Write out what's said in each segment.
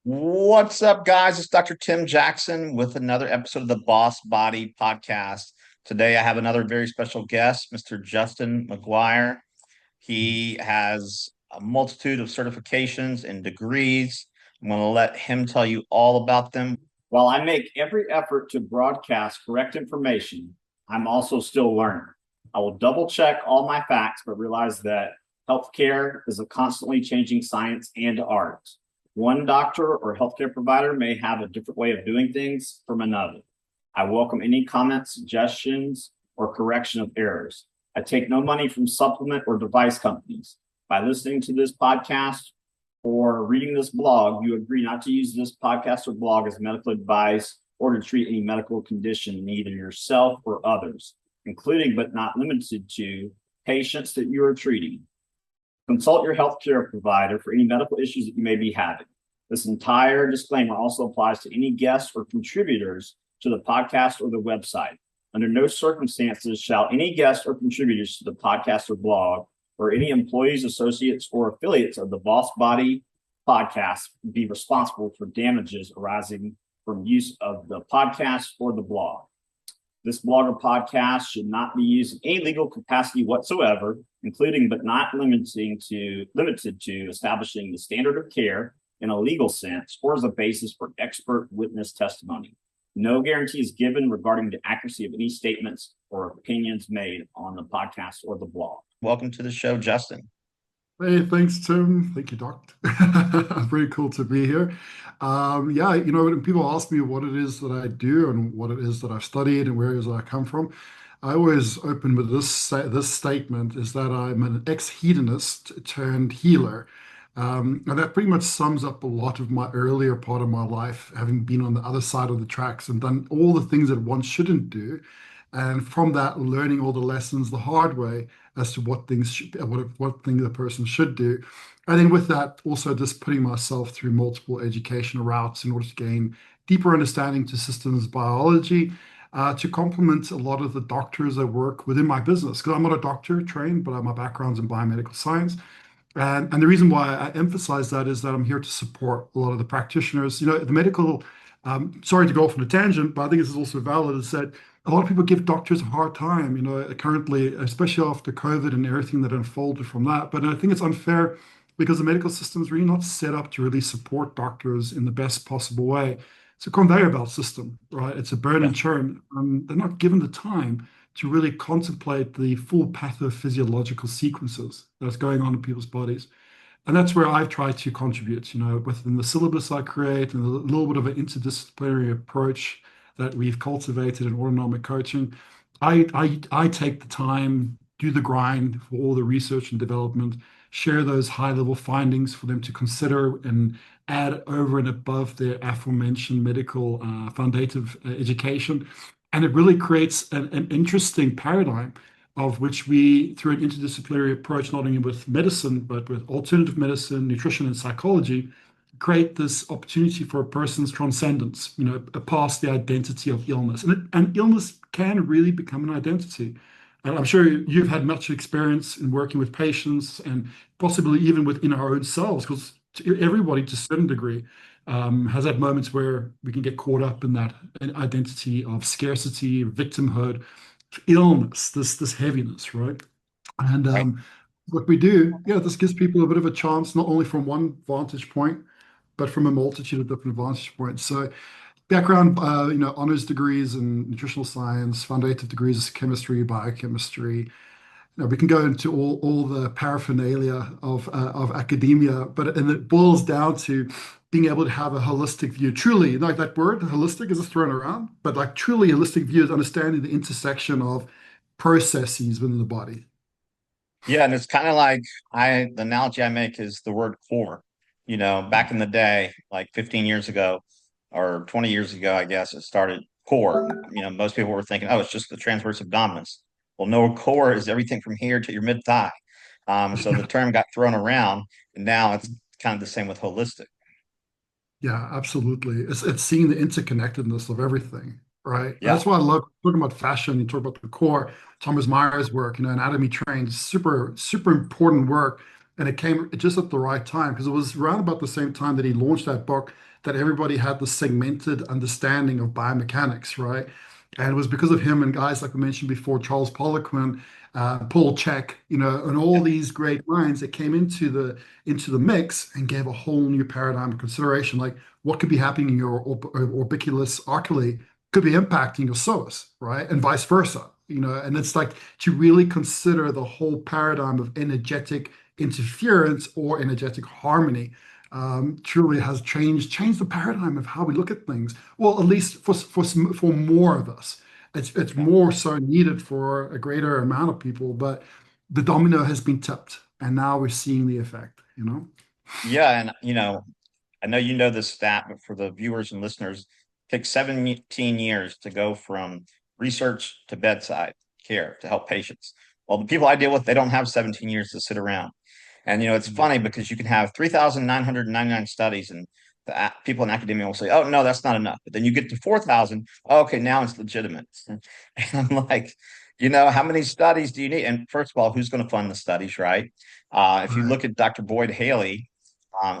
What's up, guys? It's Dr. Tim Jackson with another episode of the Boss Body Podcast. Today, I have another very special guest, Mr. Justin Maguire. He has a multitude of certifications and degrees. I'm going to let him tell you all about them. While I make every effort to broadcast correct information, I'm also still learning. I will double check all my facts, but realize that healthcare is a constantly changing science and art. One doctor or healthcare provider may have a different way of doing things from another. I welcome any comments, suggestions, or correction of errors. I take no money from supplement or device companies. By listening to this podcast or reading this blog, you agree not to use this podcast or blog as medical advice or to treat any medical condition in either yourself or others, including but not limited to patients that you are treating. Consult your healthcare provider for any medical issues that you may be having. This entire disclaimer also applies to any guests or contributors to the podcast or the website. Under no circumstances shall any guests or contributors to the podcast or blog or any employees, associates, or affiliates of the Boss Body podcast be responsible for damages arising from use of the podcast or the blog. This blog or podcast should not be used in any legal capacity whatsoever, including but not limited to establishing the standard of care in a legal sense or as a basis for expert witness testimony. No guarantee is given regarding the accuracy of any statements or opinions made on the podcast or the blog. Welcome to the show, Justin. Hey, thanks, Tim. Thank you, Doc. Very cool to be here. Yeah, when people ask me what it is that I do and what it is that I've studied and where it is that I come from, I always open with this statement is that I'm an ex-hedonist turned healer. And that pretty much sums up a lot of my earlier part of my life, having been on the other side of the tracks and done all the things that one shouldn't do. And from that, learning all the lessons the hard way as to what thing the person should do. And then with that, also just putting myself through multiple educational routes in order to gain deeper understanding to systems biology, to complement a lot of the doctors that work within my business. Because I'm not a doctor trained, but my background's in biomedical science. And the reason why I emphasize that is that I'm here to support a lot of the practitioners. The medical, sorry to go off on a tangent, but I think this is also valid, is that a lot of people give doctors a hard time, currently, especially after COVID and everything that unfolded from that. But I think it's unfair because the medical system is really not set up to really support doctors in the best possible way. It's a conveyor belt system, right? It's a burn and churn. They're not given the time to really contemplate the full pathophysiological sequences that's going on in people's bodies. And that's where I've tried to contribute, within the syllabus I create and a little bit of an interdisciplinary approach that we've cultivated in autonomic coaching. I take the time, do the grind for all the research and development, share those high-level findings for them to consider and add over and above their aforementioned medical foundative education. And it really creates an interesting paradigm of which we, through an interdisciplinary approach, not only with medicine, but with alternative medicine, nutrition, and psychology, create this opportunity for a person's transcendence, past the identity of illness. And illness can really become an identity. And I'm sure you've had much experience in working with patients and possibly even within our own selves, because everybody to a certain degree has had moments where we can get caught up in that identity of scarcity, victimhood, illness, this heaviness, right? And what we do, this gives people a bit of a chance, not only from one vantage point, but from a multitude of different vantage points. So background, honors degrees in nutritional science, foundative degrees in chemistry, biochemistry. We can go into all the paraphernalia of academia, and it boils down to being able to have a holistic view. Truly, like that word, holistic, is just thrown around, but like truly holistic view is understanding the intersection of processes within the body. Yeah, and it's kind of like the analogy I make is the word core. Back in the day, like 15 years ago or 20 years ago, I guess it started core. Most people were thinking, oh, it's just the transverse abdominis. Well, no, core is everything from here to your mid thigh. So the term got thrown around, and now it's kind of the same with holistic. Yeah, absolutely. It's seeing the interconnectedness of everything, right? Yeah. That's why I love talking about fashion. You talk about the core, Thomas Meyer's work, anatomy trained, super, super important work And it came just at the right time because it was around about the same time that he launched that book that everybody had the segmented understanding of biomechanics, right? And it was because of him and guys like we mentioned before, Charles Poliquin, Paul Chek, and all these great minds that came into the mix and gave a whole new paradigm of consideration, like what could be happening in your orbiculus oculi could be impacting your psoas, right? And vice versa, and it's like to really consider the whole paradigm of energetic interference or energetic harmony truly has changed the paradigm of how we look at things. Well, at least for more of us, it's more so needed for a greater amount of people. But the domino has been tipped, and now we're seeing the effect. Yeah, and I know you know this stat, but for the viewers and listeners, it took 17 years to go from research to bedside care to help patients. Well, the people I deal with, they don't have 17 years to sit around. And it's funny because you can have 3,999 studies, and people in academia will say, "Oh no, that's not enough." But then you get to 4,000. Oh, okay, now it's legitimate. And I'm like, how many studies do you need? And first of all, who's going to fund the studies, right? If you Right. look at Dr. Boyd Haley,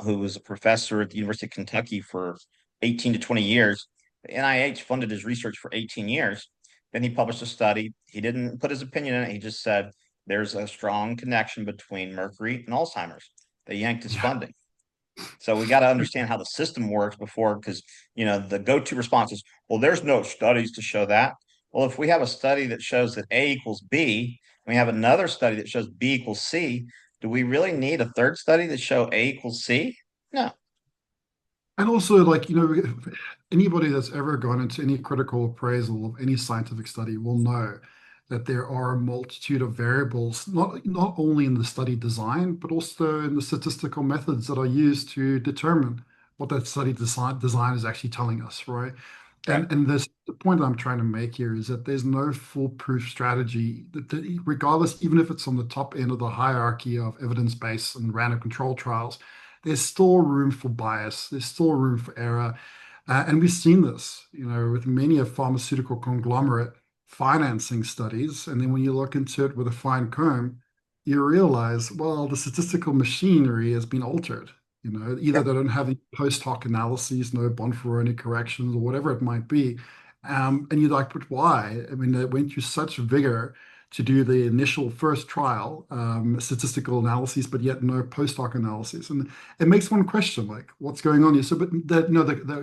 who was a professor at the University of Kentucky for 18 to 20 years. The NIH funded his research for 18 years. Then he published a study. He didn't put his opinion in it. He just said there's a strong connection between mercury and Alzheimer's. They yanked his Yeah. funding. So we got to understand how the system works before, because the go-to response is, well, there's no studies to show that. Well, if we have a study that shows that A equals B, and we have another study that shows B equals C, do we really need a third study to show A equals C? No. And also, like, anybody that's ever gone into any critical appraisal of any scientific study will know that there are a multitude of variables, not only in the study design, but also in the statistical methods that are used to determine what that study design is actually telling us, right? Right. And the point I'm trying to make here is that there's no foolproof strategy that regardless, even if it's on the top end of the hierarchy of evidence-based and random control trials, there's still room for bias, there's still room for error. And we've seen this, with many a pharmaceutical conglomerate financing studies. And then when you look into it with a fine comb, you realize, well, the statistical machinery has been altered. Either Yep. they don't have any post hoc analyses, no Bonferroni corrections, or whatever it might be. And you're like, but why? I mean, they went through such vigor to do the initial first trial statistical analyses, but yet no post hoc analyses. And it makes one question, like, what's going on here? So, but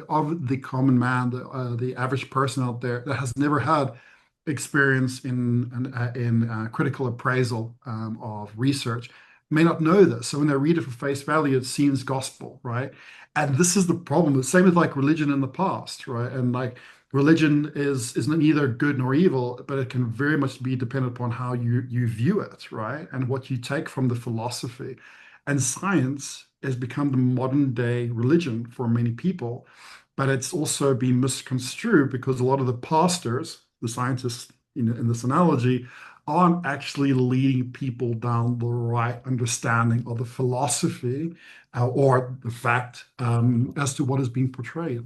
of the common man, the average person out there that has never had experience in critical appraisal of research may not know this. So when they read it for face value, it seems gospel, right? And this is the problem. The same with like religion in the past, right? And like religion is neither good nor evil, but it can very much be dependent upon how you view it, right? And what you take from the philosophy. And science has become the modern day religion for many people, but it's also been misconstrued because a lot of the pastors, the scientists in this analogy, aren't actually leading people down the right understanding of the philosophy or the fact as to what is being portrayed.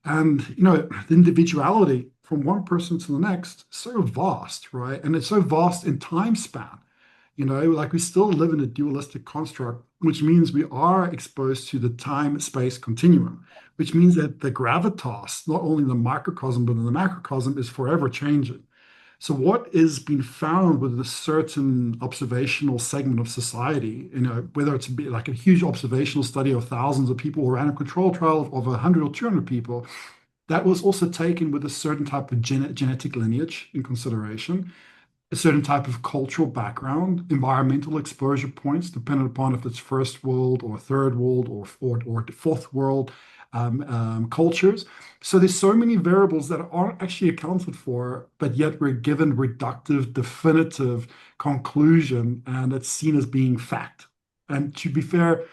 And the individuality from one person to the next is so vast, right? And it's so vast in time span. Like we still live in a dualistic construct, which means we are exposed to the time-space continuum, which means that the gravitas, not only in the microcosm, but in the macrocosm, is forever changing. So what is being found with a certain observational segment of society, whether it's like a huge observational study of thousands of people or random control trial of 100 or 200 people, that was also taken with a certain type of genetic lineage in consideration, a certain type of cultural background, environmental exposure points, depending upon if it's first world or third world or fourth world cultures. So there's so many variables that aren't actually accounted for, but yet we're given reductive, definitive conclusion, and it's seen as being fact. And to be fair,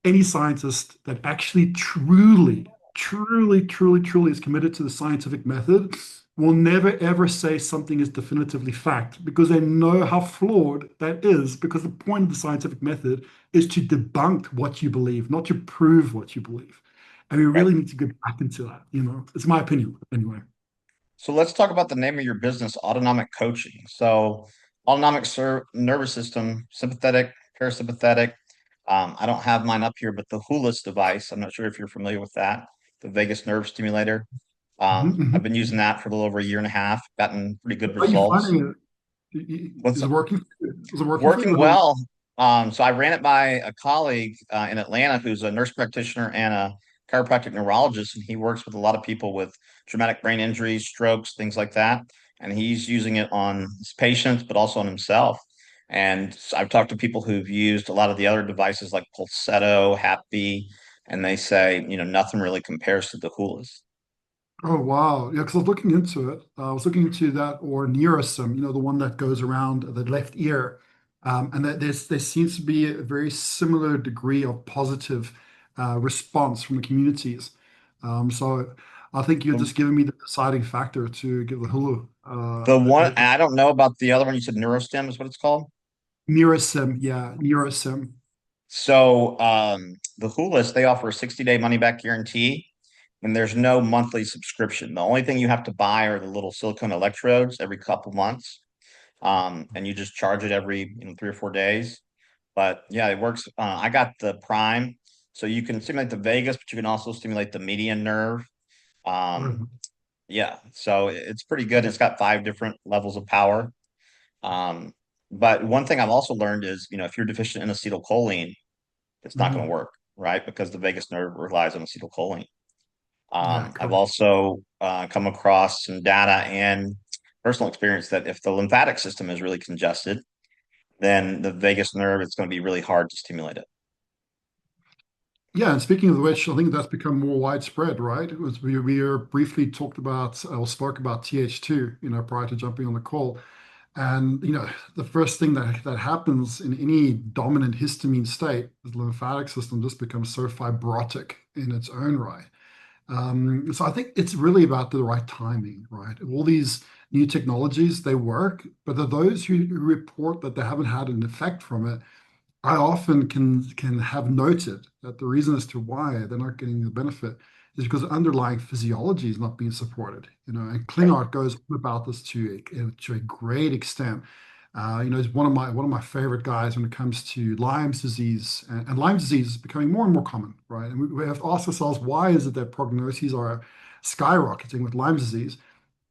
any scientist that actually truly is committed to the scientific method will never ever say something is definitively fact because they know how flawed that is. Because the point of the scientific method is to debunk what you believe, not to prove what you believe. And we Right. really need to get back into that. It's my opinion anyway. So let's talk about the name of your business, autonomic coaching. So autonomic nervous system, sympathetic, parasympathetic. I don't have mine up here, but the Hulis device, I'm not sure if you're familiar with that, the vagus nerve stimulator. Mhm, I've mhm. been using that for a little over a year and a half, gotten pretty good How are you results. finding it? What's Is it working? Is it working for you? working I know. well. So I ran it by a colleague in Atlanta who's a nurse practitioner and a chiropractic neurologist, and he works with a lot of people with traumatic brain injuries, strokes, things like that. And he's using it on his patients, but also on himself. And I've talked to people who've used a lot of the other devices like Pulsetto, Happy, and they say, nothing really compares to the Hulas. Oh wow. Yeah, because I was looking into it. I was looking into that or Neurosim, the one that goes around the left ear. And that there seems to be a very similar degree of positive response from the communities. So I think you're The, just giving me the deciding factor to give the Hulu. the one, and I don't know about the other one. You said Neurostem is what it's called. Neurosim, yeah, Neurosim. So the Hulas, they offer a 60-day money back guarantee, and there's no monthly subscription. The only thing you have to buy are the little silicone electrodes every couple months. And you just charge it every 3 or 4 days. But yeah, it works. I got the Prime, so you can stimulate the vagus, but you can also stimulate the median nerve. Um, yeah, so it's pretty good. It's got 5 different levels of power. Um, but one thing I've also learned is, if you're deficient in acetylcholine, it's not going to Mhm. work, right? Because the vagus nerve relies on acetylcholine. Yeah, I've correct. also come across some data and personal experience that if the lymphatic system is really congested, then the vagus nerve, it's going to be really hard to stimulate it. Yeah, and speaking of which, I think that's become more widespread, right? It was we were briefly talked about or spoke about TH2, prior to jumping on the call. And the first thing that happens in any dominant histamine state is the lymphatic system just becomes so fibrotic in its own right. So I think it's really about the right timing, right? All these new technologies, they work, but those who report that they haven't had an effect from it, I often can have noted that the reason as to why they're not getting the benefit is because the underlying physiology is not being supported. And Right. Klingart goes on about this to a great extent. He's one of my favorite guys when it comes to Lyme's disease, and Lyme's disease is becoming more and more common, right? And we have to ask ourselves, why is it that prognoses are skyrocketing with Lyme's disease?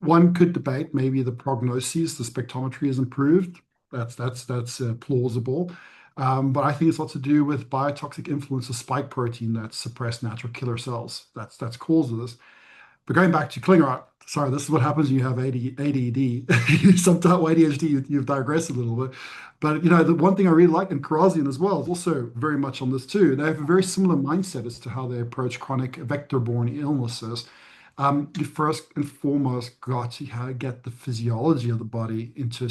One could debate maybe the prognoses, the spectrometry has improved. That's plausible. But I think it's a lot to do with biotoxic influence of spike protein that suppress natural killer cells. That's cause of this. But going back to Klinger, sorry, this is what happens when you have ADD. Sometimes ADHD, you've digressed a little bit. But the one thing I really like in Karazian as well is also very much on this too. They have a very similar mindset as to how they approach chronic vector-borne illnesses. You first and foremost got to get the physiology of the body into a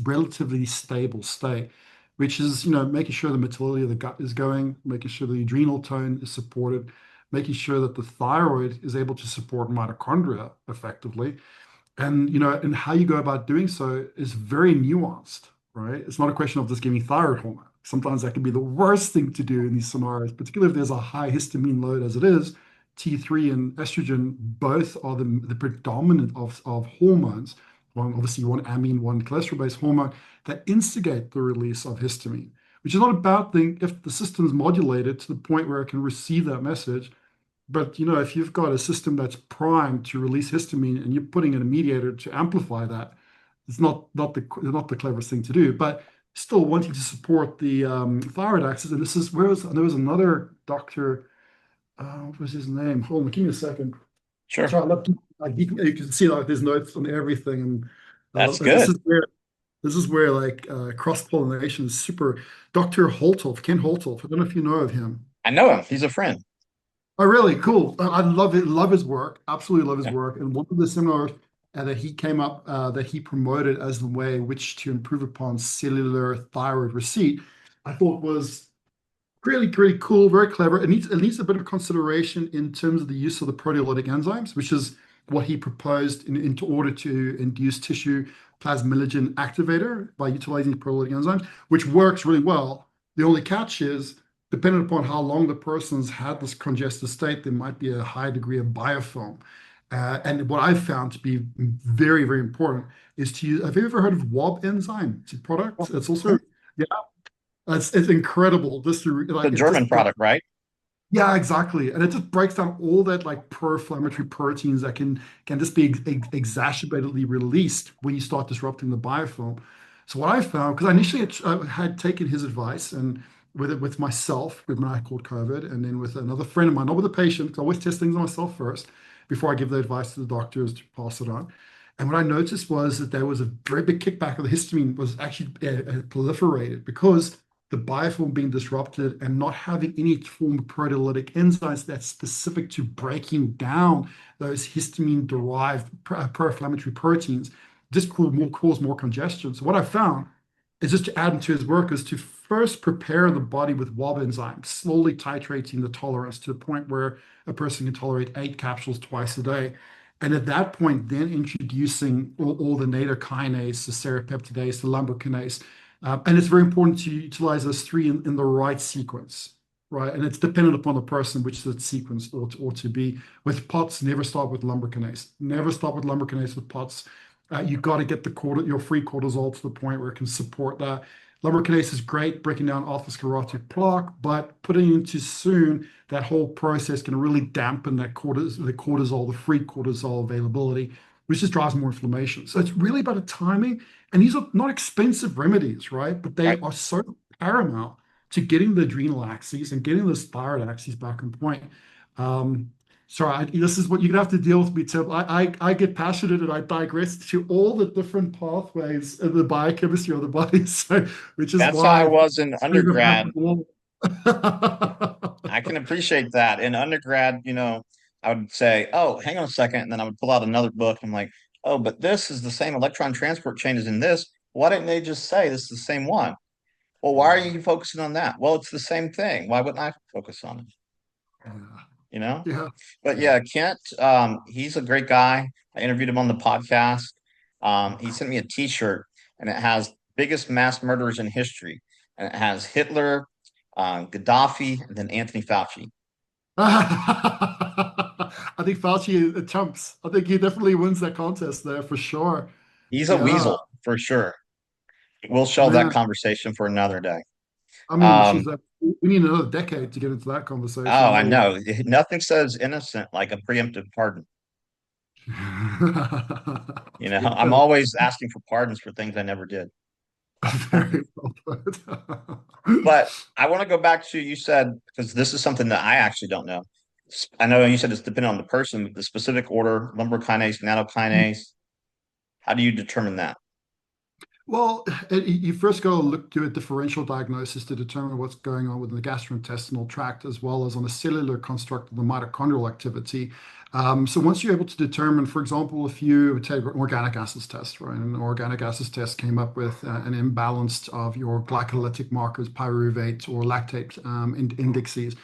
relatively stable state, which is, making sure the motility of the gut is going, making sure the adrenal tone is supported, making sure that the thyroid is able to support mitochondria effectively. And how you go about doing so is very nuanced, right? It's not a question of just giving thyroid hormone. Sometimes that can be the worst thing to do in these scenarios, particularly if there's a high histamine load as it is. T3 and estrogen both are the predominant of hormones. One, obviously, one amine, one cholesterol-based hormone that instigate the release of histamine, which is not a bad thing if the system is modulated to the point where it can receive that message. But if you've got a system that's primed to release histamine and you're putting in a mediator to amplify that, it's not the cleverest thing to do. But still wanting to support the thyroid axis, and this is there was another doctor. What was his name? Hold on, give me a second. Sure. Sorry, you can see like there's notes on everything, and That's this good. is where like cross-pollination is super. Dr. Holthoff, Ken Holthoff. I don't know if you know of him. I know him. He's a friend. Oh, really? Cool. I love it. Love his work. Absolutely love his Yeah. work. And one of the seminars that he came up, that he promoted as the way in which to improve upon cellular thyroid receipt, I thought was really, really cool, very clever. It needs a bit of consideration in terms of the use of the proteolytic enzymes, which is what he proposed into order to induce tissue plasminogen activator by utilizing proteolytic enzymes, which works really well. The only catch is, depending upon how long the person's had this congested state, there might be a high degree of biofilm. And what I've found to be very, very important is to use. Have you ever heard of WOB enzyme? It's a product. It's also, yeah. It's incredible. Just to, The like, it German just breaks. product, right? Yeah, exactly. And it just breaks down all that like pro-inflammatory proteins that can just be exacerbatedly released when you start disrupting the biofilm. So what I found, because I initially had taken his advice and with myself, with when I caught COVID, and then with another friend of mine, not with a patient, because I always test things on myself first before I give the advice to the doctors to pass it on. And what I noticed was that there was a very big kickback of the histamine was actually proliferated because the biofilm being disrupted and not having any form of proteolytic enzymes that's specific to breaking down those histamine-derived pro-inflammatory proteins just cause more congestion. So what I found is just to add into his work is to first prepare the body with WAB enzymes, slowly titrating the tolerance to the point where a person can tolerate 8 capsules twice a day. And at that point, then introducing all the native kinase, the serrapeptidase, the lumbrokinase, and it's very important to utilize those three in the right sequence, right? And it's dependent upon the person which that sequence ought to be. With POTS, never start with lumbrokinase. Never start with lumbrokinase with POTS. You've got to get your free cortisol to the point where it can support that. Lumbrokinase is great breaking down atherosclerotic plaque, but putting in too soon, that whole process can really dampen that the free cortisol availability, which just drives more inflammation. So it's really about the timing. And these are not expensive remedies, right? But they Right. are so paramount to getting the adrenal axes and getting the thyroid axes back on point. Um, this is what you're gonna have to deal with me, Tim. I get passionate and I digress to all the different pathways in the biochemistry of the body, so which is That's how I why was in undergrad. I I can appreciate that. In undergrad, I would say, "Oh, hang on a second," and then I would pull out another book. I'm like, "Oh, but this is the same electron transport chain as in this. Why didn't they just say this is the same one?" Well, why are Yeah, you focusing on that? Well, it's the same thing. Why wouldn't I focus on it? yeah, You know? yeah. But yeah, Kent, he's a great guy. I interviewed him on the podcast. He sent me a T-shirt, and it has biggest mass murderers in history, and it has Hitler, Gaddafi, and then Anthony Fauci. I think Fauci chumps. I think he definitely wins that contest there for sure. He's a Yeah, weasel for sure. We'll shelve that man. conversation for another day. I mean, Um, she's we need another decade to get into that conversation. oh, I No way. know. Nothing says innocent like a preemptive pardon. I'm Yeah, always asking for pardons for things I never did. very well put. But I want to go back to you said, because this is something that I actually don't know. I know you said it's dependent on the person, but the specific order, lumbrokinase, nattokinase, how do you determine that? Well, you first got to look do a differential diagnosis to determine what's going on within the gastrointestinal tract, as well as on a cellular construct of the mitochondrial activity. So once you're able to determine, for example, if you take an organic acids test, right, and an organic acids test came up with an imbalance of your glycolytic markers, pyruvate or lactate indexes,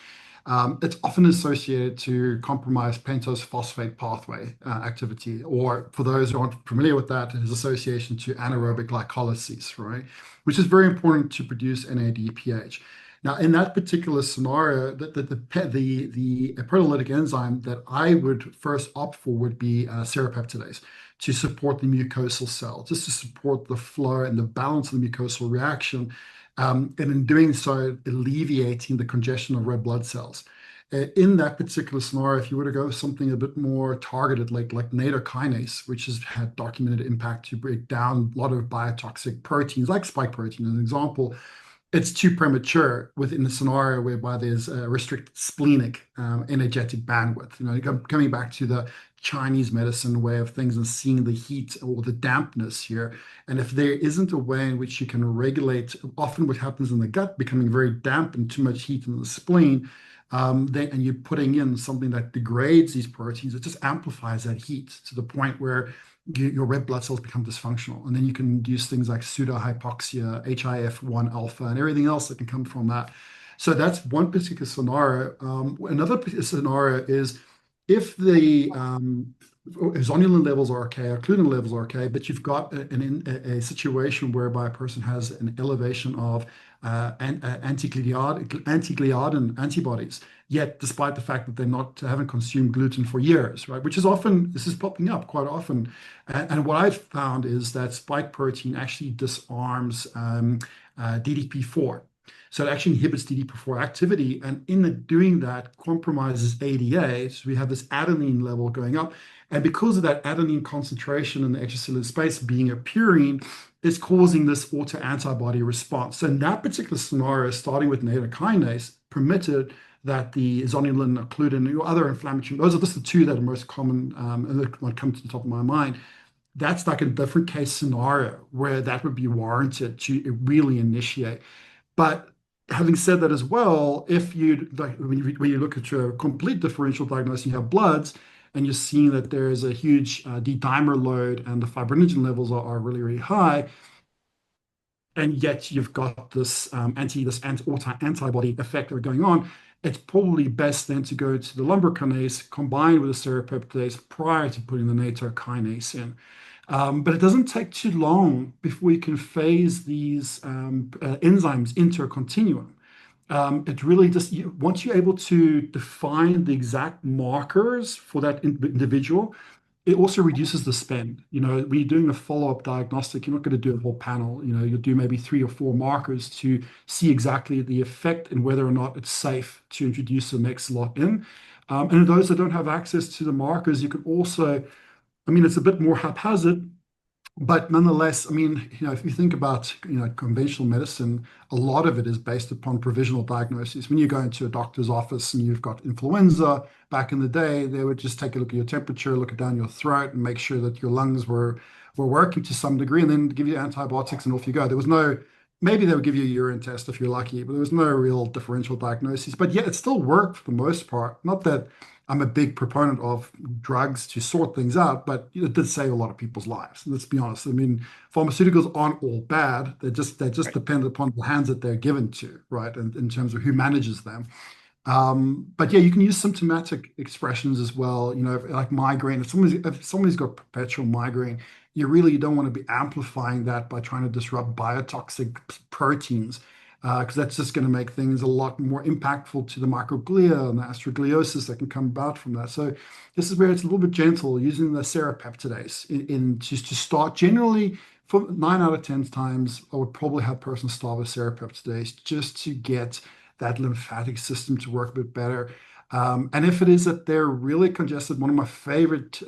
it's often associated to compromised pentose phosphate pathway activity, or for those who aren't familiar with that, it is association to anaerobic glycolysis, right? Which is very important to produce NADPH. Now, in that particular scenario, the proteolytic enzyme that I would first opt for would be serrapeptidase to support the mucosal cell, just to support the flow and the balance of the mucosal reaction, and in doing so, alleviating the congestion of red blood cells. In that particular scenario, if you were to go with something a bit more targeted, like native kinase, which has had documented impact to break down a lot of biotoxic proteins, like spike protein, as an example, it's too premature within the scenario whereby there's a restricted splenic energetic bandwidth. Coming back to the Chinese medicine way of things and seeing the heat or the dampness here. And if there isn't a way in which you can regulate, often what happens in the gut becoming very damp and too much heat in the spleen, and you're putting in something that degrades these proteins, it just amplifies that heat to the point where your red blood cells become dysfunctional. And then you can induce things like pseudohypoxia, HIF1 alpha, and everything else that can come from that. So that's one particular scenario. Another scenario is if the zonulin levels are okay, or cludin levels are okay, but you've got a situation whereby a person has an elevation of anti-gliadin antibodies, yet despite the fact that haven't consumed gluten for years, right? This is popping up quite often. And what I've found is that spike protein actually disarms DDP4. So it actually inhibits DDP4 activity, and in doing that, compromises ADA. So we have this adenine level going up, and because of that adenine concentration in the extracellular space being a purine, it's causing this autoantibody response. So in that particular scenario, starting with native kinase, permitted that the zonulin, occludin, or other inflammatory, those are just the two that are most common and that might come to the top of my mind. That's like a different case scenario where that would be warranted to really initiate. But having said that as well, if you like when you look at your complete differential diagnosis, you have bloods, and you're seeing that there is a huge D-dimer load and the fibrinogen levels are really, really high, and yet you've got this antibody effect that are going on, it's probably best then to go to the lumbar kinase combined with the serrapeptidase prior to putting the nattokinase in. But it doesn't take too long before you can phase these enzymes into a continuum. It really just, once you're able to define the exact markers for that individual, it also reduces the spend. When you're doing a follow-up diagnostic, you're not going to do a whole panel. You'll do maybe 3 or 4 markers to see exactly the effect and whether or not it's safe to introduce the next lot in. And those that don't have access to the markers, you can also, it's a bit more haphazard, but nonetheless, if you think about, conventional medicine, a lot of it is based upon provisional diagnoses. When you go into a doctor's office and you've got influenza, back in the day, they would just take a look at your temperature, look it down your throat, and make sure that your lungs were working to some degree, and then give you antibiotics and off you go. There was no, maybe they would give you a urine test if you're lucky, but there was no real differential diagnosis. But yet it still worked for the most part. Not that I'm a big proponent of drugs to sort things out, but it did save a lot of people's lives. Let's be honest. Pharmaceuticals aren't all bad. They just depend upon the hands that they're given to, right? And in terms of who manages them. But yeah, you can use symptomatic expressions as well. Like migraine. If somebody's got perpetual migraine, you don't want to be amplifying that by trying to disrupt biotoxic proteins, because that's just going to make things a lot more impactful to the microglia and the astrogliosis that can come about from that. So this is where it's a little bit gentle, using the serrapeptidase in just to start. Generally, for 9 out of 10 times, I would probably have a person start with serrapeptidase just to get that lymphatic system to work a bit better. And if it is that they're really congested, one of my favorite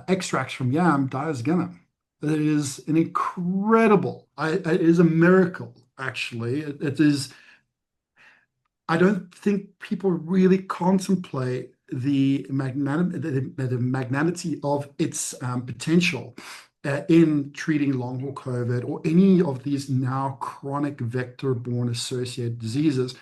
extracts from yam, diasgenum. It is an incredible, it is a miracle, actually. It is, I don't think people really contemplate the magnanimity of its potential in treating long haul COVID or any of these now chronic vector-borne associated diseases.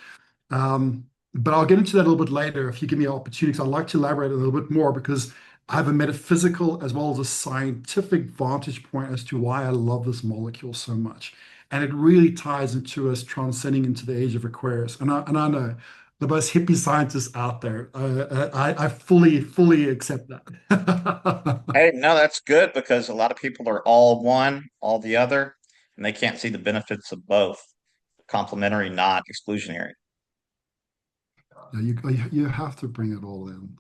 But I'll get into that a little bit later if you give me an opportunity, because I'd like to elaborate a little bit more, because I have a metaphysical as well as a scientific vantage point as to why I love this molecule so much. And it really ties into us transcending into the age of Aquarius. And I know the most hippie scientists out there. I fully accept that. Hey, no, that's good because a lot of people are all one, all the other, and they can't see the benefits of both. Complementary, not exclusionary. You have to bring it all in.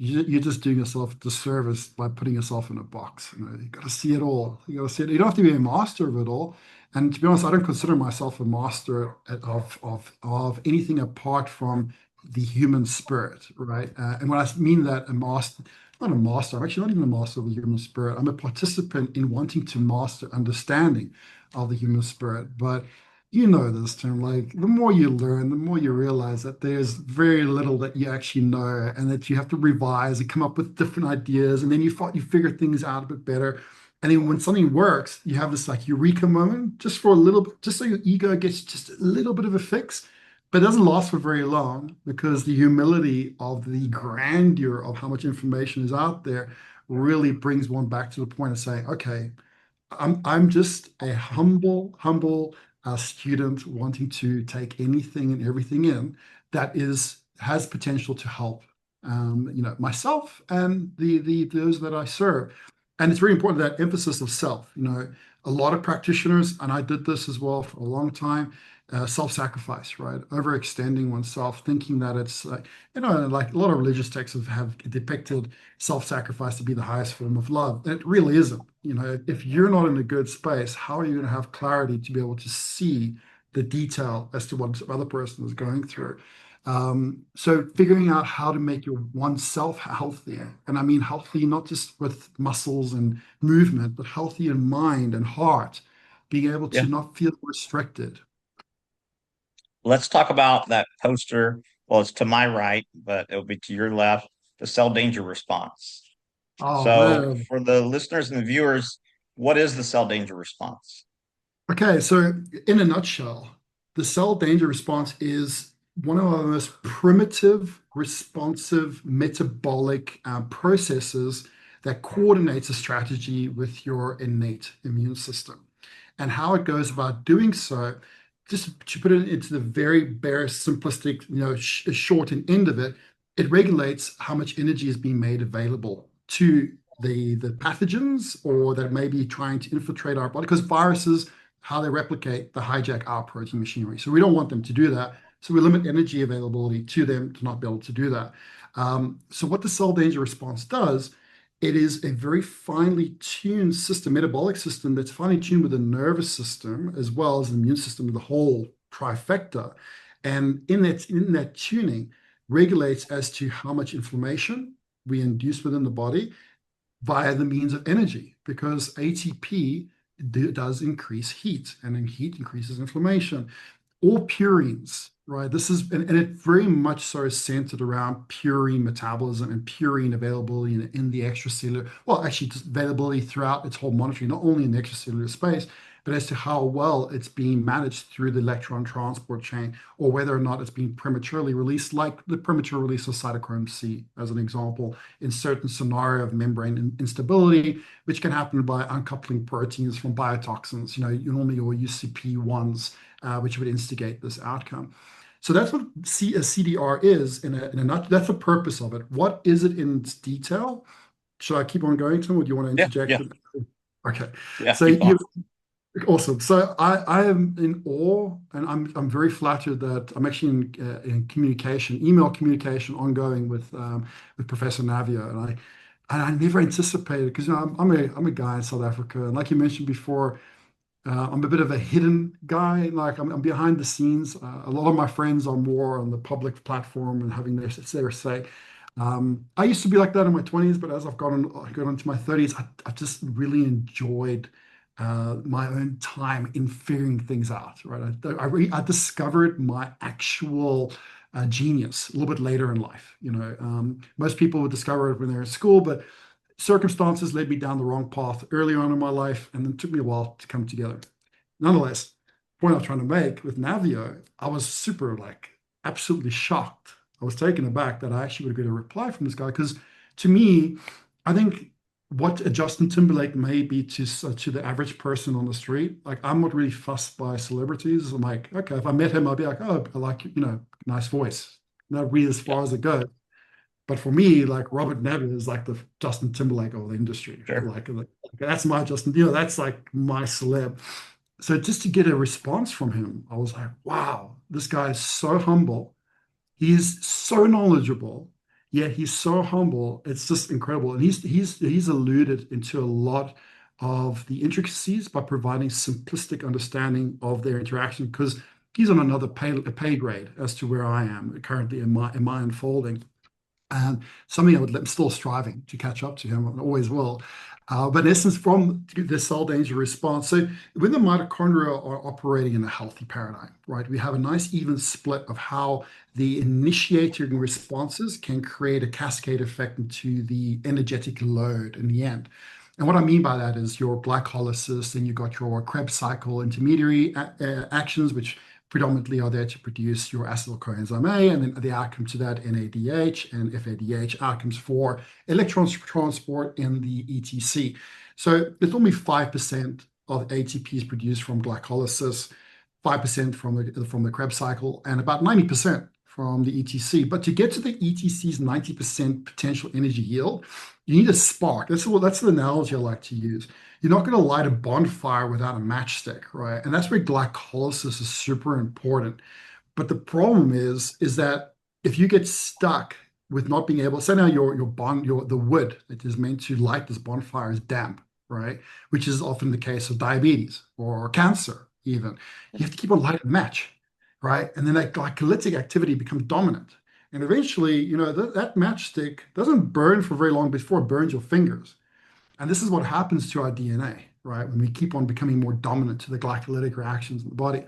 You're just doing yourself a disservice by putting yourself in a box. You got to see it all. You got to see it. You don't have to be a master of it all. And to be honest, I don't consider myself a master of anything apart from the human spirit, right? And when I mean that, a master, not a master. I'm actually not even a master of the human spirit. I'm a participant in wanting to master understanding of the human spirit. But you know this term, like the more you learn, the more you realize that there's very little that you actually know, and that you have to revise and come up with different ideas, and then you figure things out a bit better. And then when something works, you have this like eureka moment just for a little bit, just so your ego gets just a little bit of a fix. But it doesn't last for very long, because the humility of the grandeur of how much information is out there really brings one back to the point of saying, okay, I'm just a humble student wanting to take anything and everything in that has potential to help, myself and the those that I serve. And it's very important, that emphasis of self. A lot of practitioners, and I did this as well for a long time, self-sacrifice, right? Overextending oneself, thinking that it's like a lot of religious texts have depicted self-sacrifice to be the highest form of love. And it really isn't. If you're not in a good space, how are you going to have clarity to be able to see the detail as to what the other person is going through. So figuring out how to make your oneself healthier, and I mean healthy not just with muscles and movement, but healthy in mind and heart, being able to Yeah. not feel restricted. Let's talk about that poster. Well, it's to my right, but it'll be to your left, the cell danger response. Oh So man. for the listeners and the viewers, what is the cell danger response? Okay, so in a nutshell, the cell danger response is one of our most primitive, responsive metabolic processes that coordinates a strategy with your innate immune system. And how it goes about doing so, just to put it into the very bare, simplistic, short and end of it, it regulates how much energy is being made available to the pathogens or that may be trying to infiltrate our body, because viruses, how they replicate, the hijack our protein machinery. So we don't want them to do that. So we limit energy availability to them to not be able to do that. So what the cell danger response does, it is a very finely tuned system, metabolic system that's finely tuned with the nervous system as well as the immune system, the whole trifecta. And in that tuning regulates as to how much inflammation we induce within the body via the means of energy, because ATP does increase heat, and then heat increases inflammation. All purines, right? This is, and it very much so is centered around purine metabolism and purine availability in the extracellular, well, actually, just availability throughout its whole monitoring, not only in the extracellular space, but as to how well it's being managed through the electron transport chain, or whether or not it's being prematurely released, like the premature release of cytochrome C, as an example, in certain scenario of membrane instability, which can happen by uncoupling proteins from biotoxins, normally your UCP1s, which would instigate this outcome. So that's what a CDR is in a nutshell. That's the purpose of it. What is it in its detail? Should I keep on going, Tim, or do you want to Yeah, interject? yeah, Okay. yeah. So Keep on. awesome. So I am in awe, and I'm very flattered that I'm actually in communication, email communication, ongoing with Professor Navia, and I never anticipated, because I'm a guy in South Africa, and like you mentioned before, I'm a bit of a hidden guy. Like I'm behind the scenes. A lot of my friends are more on the public platform and having their say. I used to be like that in my 20s, but as I've gone into my 30s, I just really enjoyed my own time in figuring things out. Right, I discovered my actual genius a little bit later in life. Most people would discover it when they're in school, but circumstances led me down the wrong path early on in my life, and then it took me a while to come together. Nonetheless, the point I'm trying to make with Navio, I was super, like, absolutely shocked. I was taken aback that I actually would get a reply from this guy, because to me, I think what a Justin Timberlake may be to the average person on the street, like, I'm not really fussed by celebrities. I'm like, okay, if I met him, I'd be like, oh, I like, nice voice. Not really as Yeah, far as it goes. But for me, like, Robert Neville is like the Justin Timberlake of the industry. sure. Like, that's my Justin, that's like my celeb. So just to get a response from him, I was like, wow, this guy is so humble. He is so knowledgeable, yet he's so humble. It's just incredible. And he's alluded into a lot of the intricacies by providing simplistic understanding of their interaction, because he's on another pay grade as to where I am currently in my unfolding. And something I'm still striving to catch up to him, and always will. But in essence, from the cell danger response, so when the mitochondria are operating in a healthy paradigm, right, we have a nice even split of how the initiating responses can create a cascade effect into the energetic load in the end. And what I mean by that is your glycolysis, and you've got your Krebs cycle intermediary actions, which predominantly are there to produce your acetyl coenzyme A, and then the outcome to that NADH and FADH outcomes for electron transport in the ETC. So it's only 5% of ATP is produced from glycolysis, 5% from the Krebs cycle, and about 90% from the ETC. But to get to the ETC's 90% potential energy yield, you need a spark. That's the analogy I like to use. You're not going to light a bonfire without a matchstick, right? And that's where glycolysis is super important. But the problem is that if you get stuck with not being able, say now the wood that is meant to light this bonfire is damp, right? Which is often the case of diabetes or cancer, even. You have to keep on lighting the match, right? And then that glycolytic activity becomes dominant. And eventually, that matchstick doesn't burn for very long before it burns your fingers. And this is what happens to our DNA, right? When we keep on becoming more dominant to the glycolytic reactions in the body.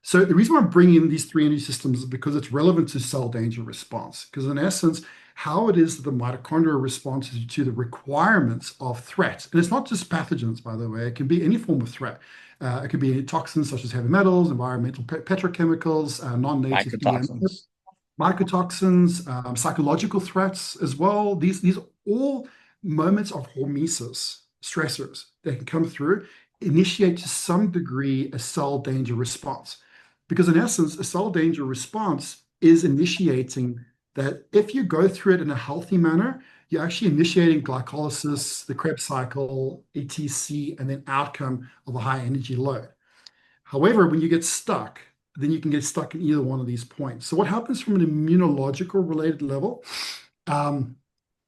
So the reason why I'm bringing in these three energy systems is because it's relevant to cell danger response. Because in essence, how it is that the mitochondria responds to the requirements of threats. And it's not just pathogens, by the way. It can be any form of threat. It could be toxins such as heavy metals, environmental petrochemicals, non-native Mycotoxins. mycotoxins, psychological threats as well. These are all moments of hormesis, stressors that can come through, initiate to some degree a cell danger response. Because in essence, a cell danger response is initiating that if you go through it in a healthy manner, you're actually initiating glycolysis, the Krebs cycle, etc., and then outcome of a high energy load. However, when you get stuck, then you can get stuck in either one of these points. So what happens from an immunological related level? And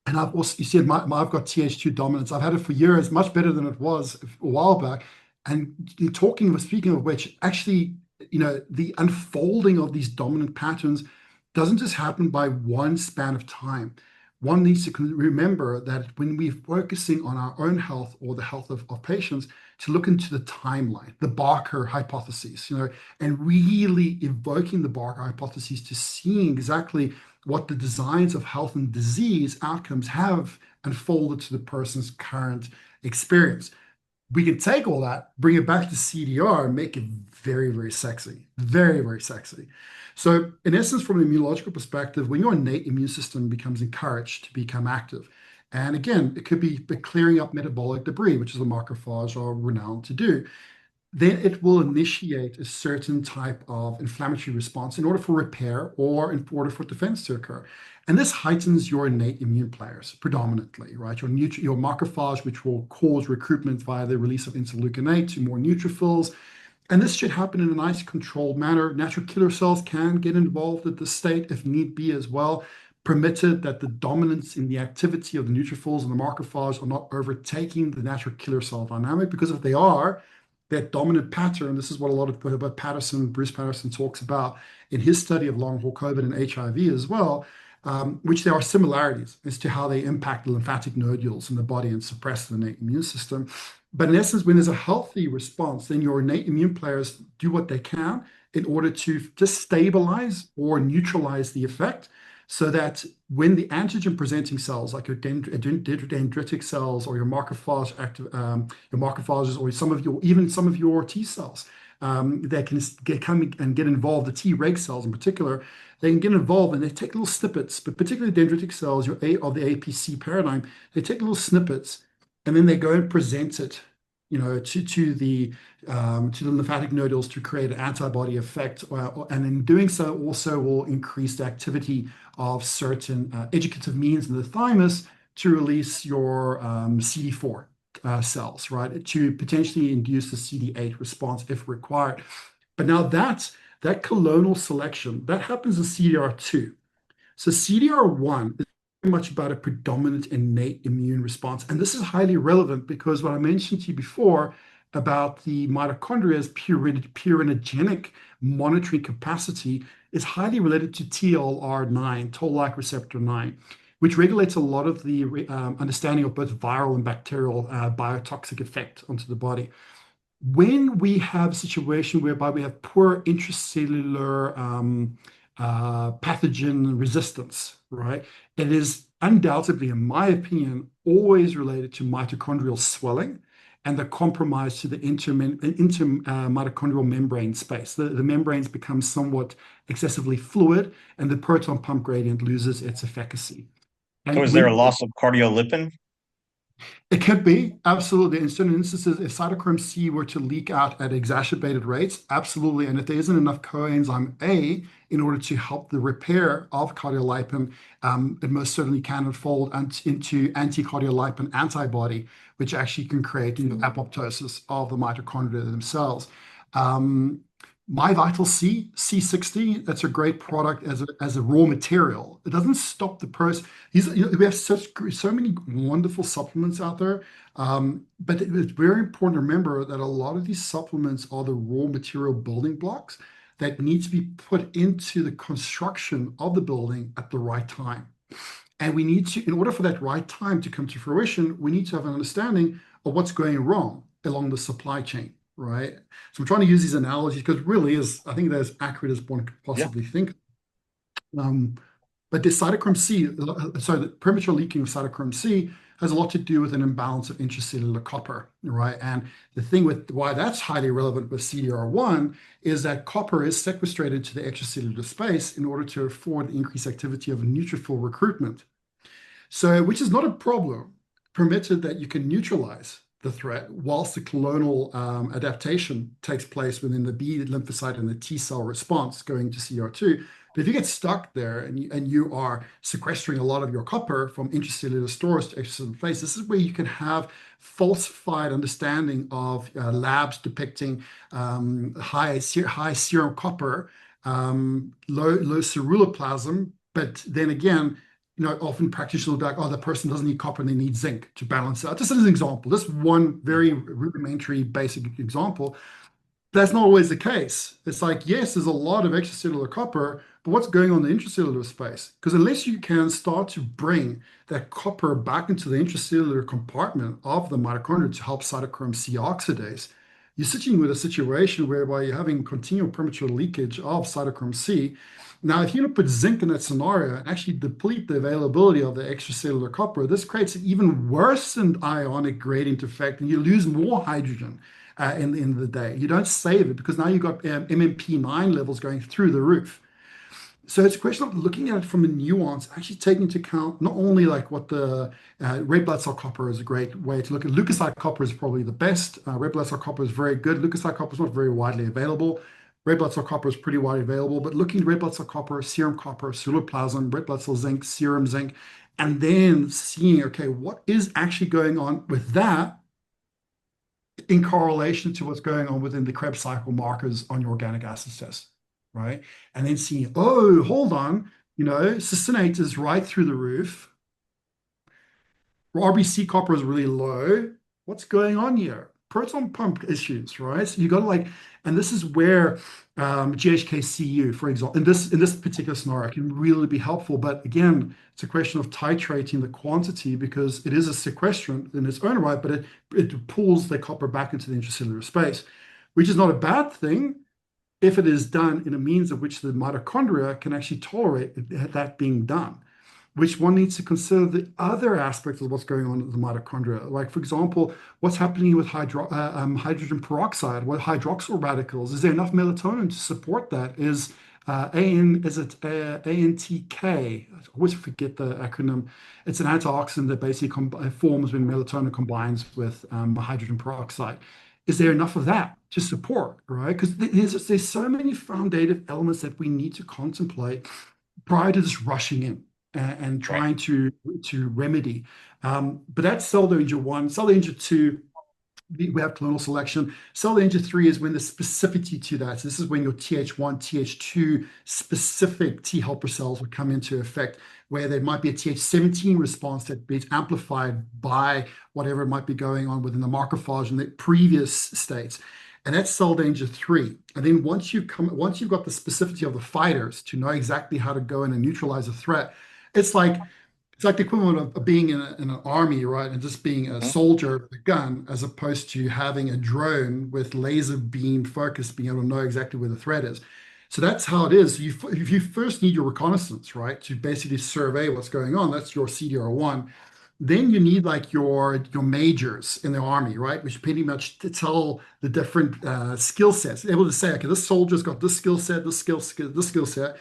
I've also, you see, I've got Th2 dominance. I've had it for years, much better than it was a while back. And speaking of which, actually, the unfolding of these dominant patterns doesn't just happen by one span of time. One needs to remember that when we're focusing on our own health or the health of patients, to look into the timeline, the Barker hypotheses, and really evoking the Barker hypotheses to seeing exactly what the designs of health and disease outcomes have unfolded to the person's current experience. We can take all that, bring it back to CDR, and make it very, very sexy. Very, very sexy. So, in essence, from an immunological perspective, when your innate immune system becomes encouraged to become active, and again, it could be clearing up metabolic debris, which is what macrophages are renowned to do, then it will initiate a certain type of inflammatory response in order for repair or in order for defense to occur. And this heightens your innate immune players predominantly, right? Your macrophage, which will cause recruitment via the release of interleukin 8 to more neutrophils. And this should happen in a nice controlled manner. Natural killer cells can get involved at this state if need be as well, permitted that the dominance in the activity of the neutrophils and the macrophage are not overtaking the natural killer cell dynamic, because if they are, that dominant pattern, this is what a lot of Bruce Patterson talks about in his study of long haul COVID and HIV as well, which there are similarities as to how they impact the lymphatic nodules in the body and suppress the innate immune system. But in essence, when there's a healthy response, then your innate immune players do what they can in order to just stabilize or neutralize the effect, so that when the antigen presenting cells, like your dendritic cells or your macrophages, or even some of your T cells, that can come and get involved, the Treg cells in particular, they can get involved and they take little snippets, but particularly dendritic cells, of the APC paradigm, they take little snippets and then they go and present it, to the lymphatic nodules to create an antibody effect, and in doing so also will increase the activity of certain educative means in the thymus to release your CD4 cells, right, to potentially induce the CD8 response if required. But now that clonal selection that happens in CDR2. So CDR1 is very much about a predominant innate immune response. And this is highly relevant because what I mentioned to you before about the mitochondria's purinogenic monitoring capacity is highly related to TLR9, toll-like receptor 9, which regulates a lot of the understanding of both viral and bacterial biotoxic effect onto the body. When we have a situation whereby we have poor intracellular pathogen resistance, right? It is undoubtedly, in my opinion, always related to mitochondrial swelling and the compromise to the intermitochondrial membrane space. The membranes become somewhat excessively fluid, and the proton pump gradient loses its efficacy. So is there a loss of cardiolipin? It could be, absolutely. In certain instances, if cytochrome C were to leak out at exacerbated rates, absolutely. And if there isn't enough coenzyme A in order to help the repair of cardiolipin, it most certainly can unfold into anti-cardiolipin antibody, which actually can create apoptosis of the mitochondria themselves. My Vital C, C60, that's a great product as a raw material. It doesn't stop the process. We have so many wonderful supplements out there, but it's very important to remember that a lot of these supplements are the raw material building blocks that need to be put into the construction of the building at the right time. And we need to, in order for that right time to come to fruition, we need to have an understanding of what's going wrong along the supply chain, right? So I'm trying to use these analogies because it really is, I think they're as accurate as one could Yeah. possibly think. Um, but the cytochrome C, sorry, the premature leaking of cytochrome C has a lot to do with an imbalance of intracellular copper, right? And the thing with why that's highly relevant with CDR1 is that copper is sequestrated to the extracellular space in order to afford the increased activity of neutrophil recruitment. So, which is not a problem, permitted that you can neutralize the threat whilst the clonal adaptation takes place within the B lymphocyte and the T cell response going to CR2. But if you get stuck there and you are sequestering a lot of your copper from intracellular stores to extracellular place, this is where you can have falsified understanding of labs depicting high serum copper, low ceruloplasm, but then again, often practitioners will be like, oh, the person doesn't need copper and they need zinc to balance out. Just as an example, just one very rudimentary basic example. That's not always the case. It's like, yes, there's a lot of extracellular copper, but what's going on in the intracellular space? Because unless you can start to bring that copper back into the intracellular compartment of the mitochondria to help cytochrome C oxidase, you're sitting with a situation whereby you're having continual premature leakage of cytochrome C. Now, if you don't put zinc in that scenario and actually deplete the availability of the extracellular copper, this creates an even worsened ionic gradient effect, and you lose more hydrogen in the end of the day. You don't save it because now you've got MMP9 levels going through the roof. So it's a question of looking at it from a nuance, actually taking into account not only like what the red blood cell copper is a great way to look at. Leukocyte copper is probably the best. Red blood cell copper is very good. Leukocyte copper is not very widely available. Red blood cell copper is pretty widely available, but looking at red blood cell copper, serum copper, ceruloplasmin, red blood cell zinc, serum zinc, and then seeing, okay, what is actually going on with that in correlation to what's going on within the Krebs cycle markers on your organic acids test, right? And then seeing, oh, hold on, succinate is right through the roof. RBC copper is really low. What's going on here? Proton pump issues, right? So you got to and this is where GHKCU, for example, in this particular scenario, can really be helpful. But again, it's a question of titrating the quantity because it is a sequestrant in its own right, but it pulls the copper back into the intracellular space, which is not a bad thing if it is done in a means of which the mitochondria can actually tolerate that being done, which one needs to consider the other aspects of what's going on in the mitochondria. Like, for example, what's happening with hydrogen peroxide, what hydroxyl radicals? Is there enough melatonin to support that? Is ANTK? I always forget the acronym. It's an antioxidant that basically forms when melatonin combines with hydrogen peroxide. Is there enough of that to support, right? Because there's so many foundative elements that we need to contemplate prior to just rushing in and trying to remedy. But that's cell danger one. Cell danger two, we have clonal selection. Cell danger three is when the specificity to that. So this is when your Th1, Th2 specific T helper cells would come into effect, where there might be a Th17 response that gets amplified by whatever might be going on within the macrophage in the previous states. And that's cell danger three. And then once you've got the specificity of the fighters to know exactly how to go in and neutralize a threat, it's like the equivalent of being in an army, right? And just being a soldier with a gun, as opposed to having a drone with laser beam focus, being able to know exactly where the threat is. So that's how it is. If you first need your reconnaissance, right, to basically survey what's going on, that's your CDR1. Then you need like your majors in the army, right? Which pretty much tell the different skill sets, able to say, okay, this soldier's got this skill set, this skill set.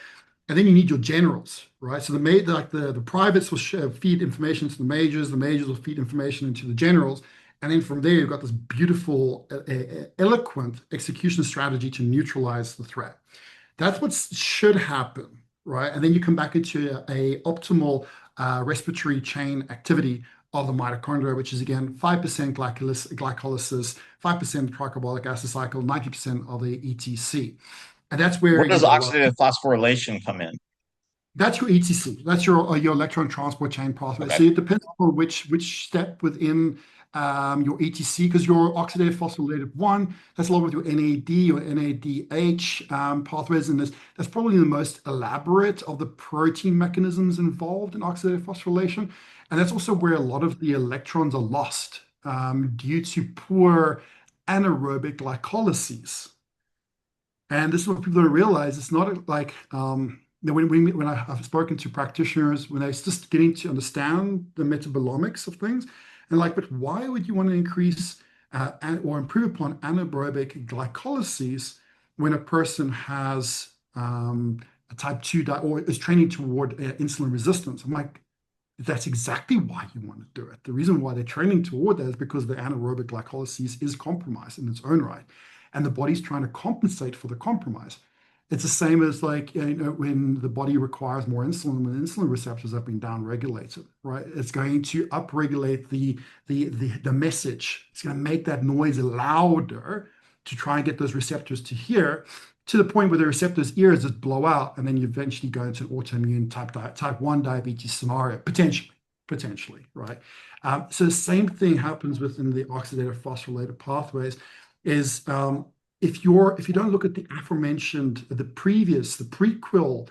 And then you need your generals, right? So the privates will feed information to the majors will feed information into the generals. And then from there, you've got this beautiful, eloquent execution strategy to neutralize the threat. That's what should happen, right? And then you come back into a optimal respiratory chain activity of the mitochondria, which is again 5% glycolysis, 5% tricarbolic acid cycle, 90% of the ETC. And that's where Where you does get a lot. oxidative phosphorylation come in? That's your ETC. That's your electron transport chain pathway. Okay. So it depends on which step within your ETC, because your oxidative phosphorylated 1, that's a lot with your NAD or NADH pathways, and that's probably the most elaborate of the protein mechanisms involved in oxidative phosphorylation. And that's also where a lot of the electrons are lost due to poor anaerobic glycolyses. And this is what people don't realize. It's not like when I've spoken to practitioners, when they're just getting to understand the metabolomics of things, and like, but why would you want to increase or improve upon anaerobic glycolyses when a person has a type 2 or is training toward insulin resistance? I'm like, that's exactly why you want to do it. The reason why they're training toward that is because the anaerobic glycolysis is compromised in its own right, and the body's trying to compensate for the compromise. It's the same as like when the body requires more insulin, when insulin receptors have been downregulated, right? It's going to upregulate the message. It's going to make that noise louder to try and get those receptors to hear, to the point where the receptors' ears just blow out, and then you eventually go into an autoimmune type 1 diabetes scenario, potentially, right? So the same thing happens within the oxidative phosphorylated pathways. Is if you don't look at the aforementioned, the prequel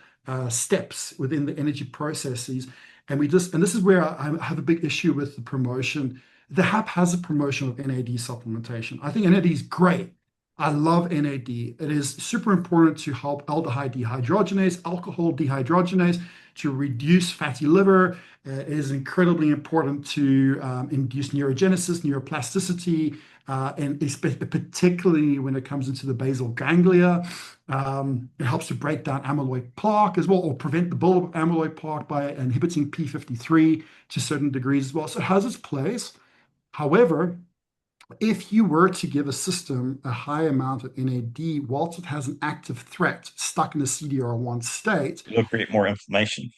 steps within the energy processes, and this is where I have a big issue with the promotion, the haphazard promotion of NAD supplementation. I think NAD is great. I love NAD. It is super important to help aldehyde dehydrogenase, alcohol dehydrogenase, to reduce fatty liver. It is incredibly important to induce neurogenesis, neuroplasticity, and particularly when it comes into the basal ganglia. It helps to break down amyloid plaque as well, or prevent the buildup of amyloid plaque by inhibiting p53 to certain degrees as well. So it has its place. However, if you were to give a system a high amount of NAD whilst it has an active threat stuck in a CDR1 state, It'll create more inflammation.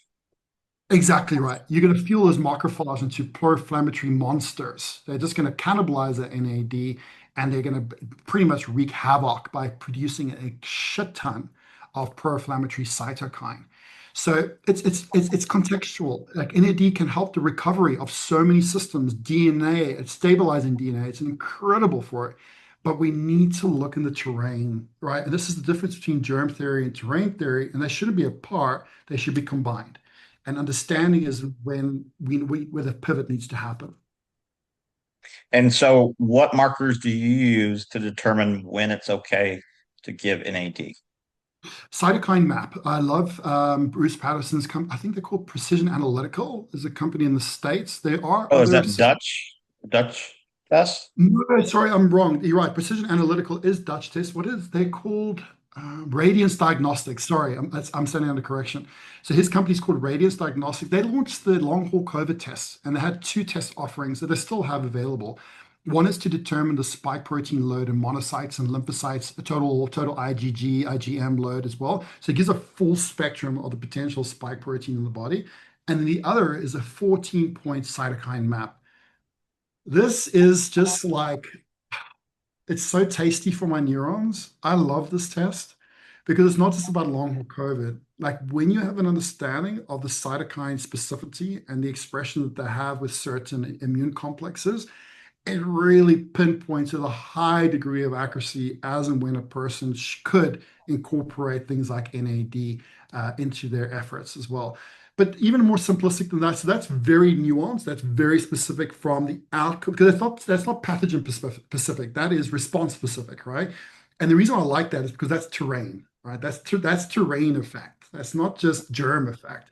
exactly right. You're going to fuel those macrophages into pro-inflammatory monsters. They're just going to cannibalize that NAD, and they're going to pretty much wreak havoc by producing a shit ton of pro-inflammatory cytokine. So it's contextual. Like NAD can help the recovery of so many systems, DNA, it's stabilizing DNA. It's incredible for it. But we need to look in the terrain, right? And this is the difference between germ theory and terrain theory, and they shouldn't be apart, they should be combined. And understanding is when where the pivot needs to happen. And so, what markers do you use to determine when it's okay to give NAD? Cytokine map. I love Bruce Patterson's company. I think they're called Precision Analytical. Is a company in the States. There are Oh, is other. that Dutch test? No, sorry, I'm wrong. You're right. Precision Analytical is Dutch test. What is they called? Radiance Diagnostics. Sorry, I'm sending under correction. So his company's called Radiance Diagnostics. They launched the long haul COVID tests, and they had two test offerings that they still have available. One is to determine the spike protein load in monocytes and lymphocytes, a total IgG, IgM load as well. So it gives a full spectrum of the potential spike protein in the body. And then the other is a 14-point cytokine map. This is just like, it's so tasty for my neurons. I love this test because it's not just about long haul COVID. Like when you have an understanding of the cytokine specificity and the expression that they have with certain immune complexes, it really pinpoints with a high degree of accuracy as and when a person could incorporate things like NAD into their efforts as well. But even more simplistic than that, so that's very nuanced. That's very specific from the outcome, because that's not pathogen specific. That is response specific, right? And the reason I like that is because that's terrain, right? That's terrain effect. That's not just germ effect.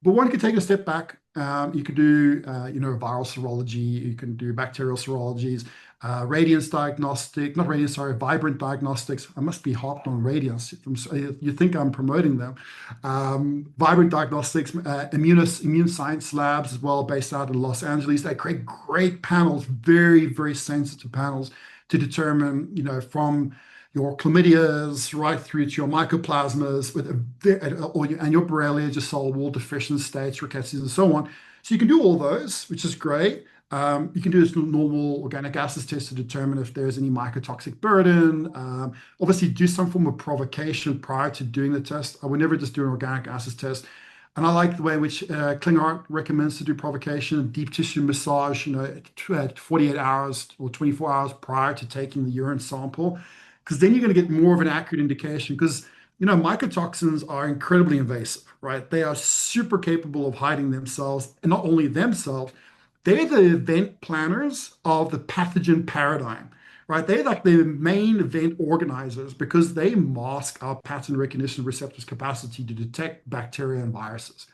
But one could take a step back. You could do, viral serology. You can do bacterial serologies, radiance diagnostic, not radiance, sorry, vibrant diagnostics. I must be hopped on radiance. You think I'm promoting them. Vibrant diagnostics, immune science labs as well, based out in Los Angeles. They create great panels, very, very sensitive panels to determine, from your chlamydias right through to your mycoplasmas and your Borrelia, your cell wall deficient states, rickettsies, and so on, So you can do all those, which is great. You can do this normal organic acids test to determine if there's any mycotoxic burden. Obviously, do some form of provocation prior to doing the test. I would never just do an organic acids test. And I like the way in which Klinghardt recommends to do provocation, deep tissue massage, at 48 hours or 24 hours prior to taking the urine sample, because then you're going to get more of an accurate indication. Because mycotoxins are incredibly invasive, right? They are super capable of hiding themselves, and not only themselves, they're the event planners of the pathogen paradigm, right? They're like the main event organizers because they mask our pattern recognition receptors' capacity to detect bacteria and viruses.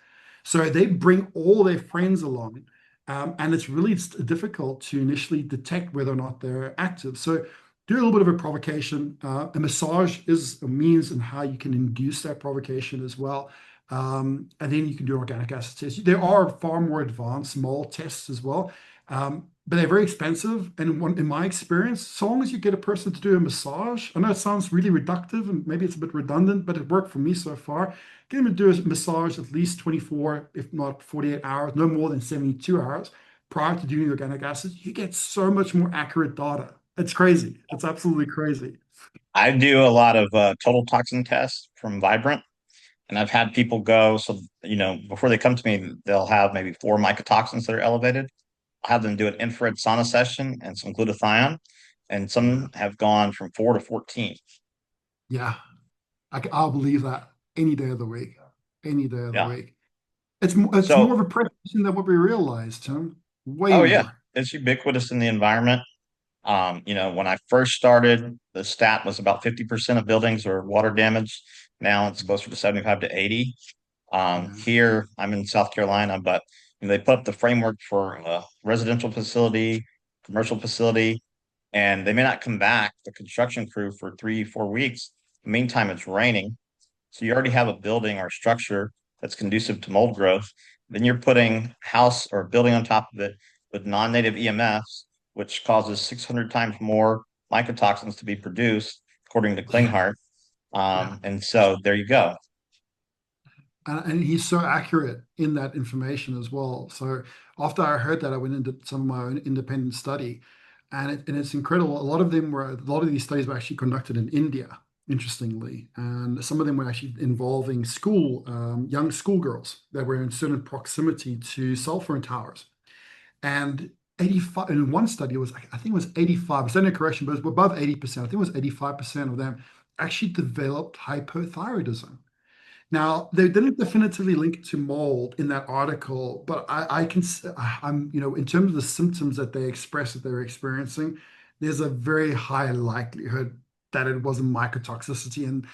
So they bring all their friends along, and it's really difficult to initially detect whether or not they're active. So do a little bit of a provocation. A massage is a means in how you can induce that provocation as well. And then you can do organic acid tests. There are far more advanced mold tests as well, but they're very expensive. And in my experience, so long as you get a person to do a massage, I know it sounds really reductive and maybe it's a bit redundant, but it worked for me so far. Get them to do a massage at least 24, if not 48 hours, no more than 72 hours prior to doing the organic acids. You get so much more accurate data. It's crazy. It's absolutely crazy. I do a lot of total toxin tests from Vibrant, and I've had people go. So, before they come to me, they'll have maybe four mycotoxins that are elevated. I have them do an infrared sauna session and some glutathione, and Yeah. some have gone from 4 to 14. Yeah. I'll believe that any day of the week. Any day of the Yeah. week. It's So, more of a preparation than what we realized, Tim. Way oh yeah, more. it's ubiquitous in the environment. When I first started, the stat was about 50% of buildings are water damaged. Now it's closer to 75 to 80. Yeah. Here, I'm in South Carolina, but they put up the framework for a residential facility, commercial facility, and they may not come back, the construction crew, for 3, 4 weeks. Meantime, it's raining. So you already have a building or structure that's conducive to mold growth. Then you're putting house or building on top of it with non-native EMFs, which causes 600 times more mycotoxins to be produced, according to Yeah. Klinghardt. Yeah. And so there you go. And he's so accurate in that information as well. So after I heard that, I went into some of my own independent study, and it's incredible. A lot of these studies were actually conducted in India, interestingly, and some of them were actually involving young schoolgirls that were in certain proximity to cell phone towers. And 85 in one study, it was, I think it was 85%, no correction, but it was above 80%. I think it was 85% of them actually developed hypothyroidism. Now, they didn't definitively link it to mold in that article, but I'm, in terms of the symptoms that they express that they're experiencing, there's a very high likelihood that it wasn't mycotoxicity. And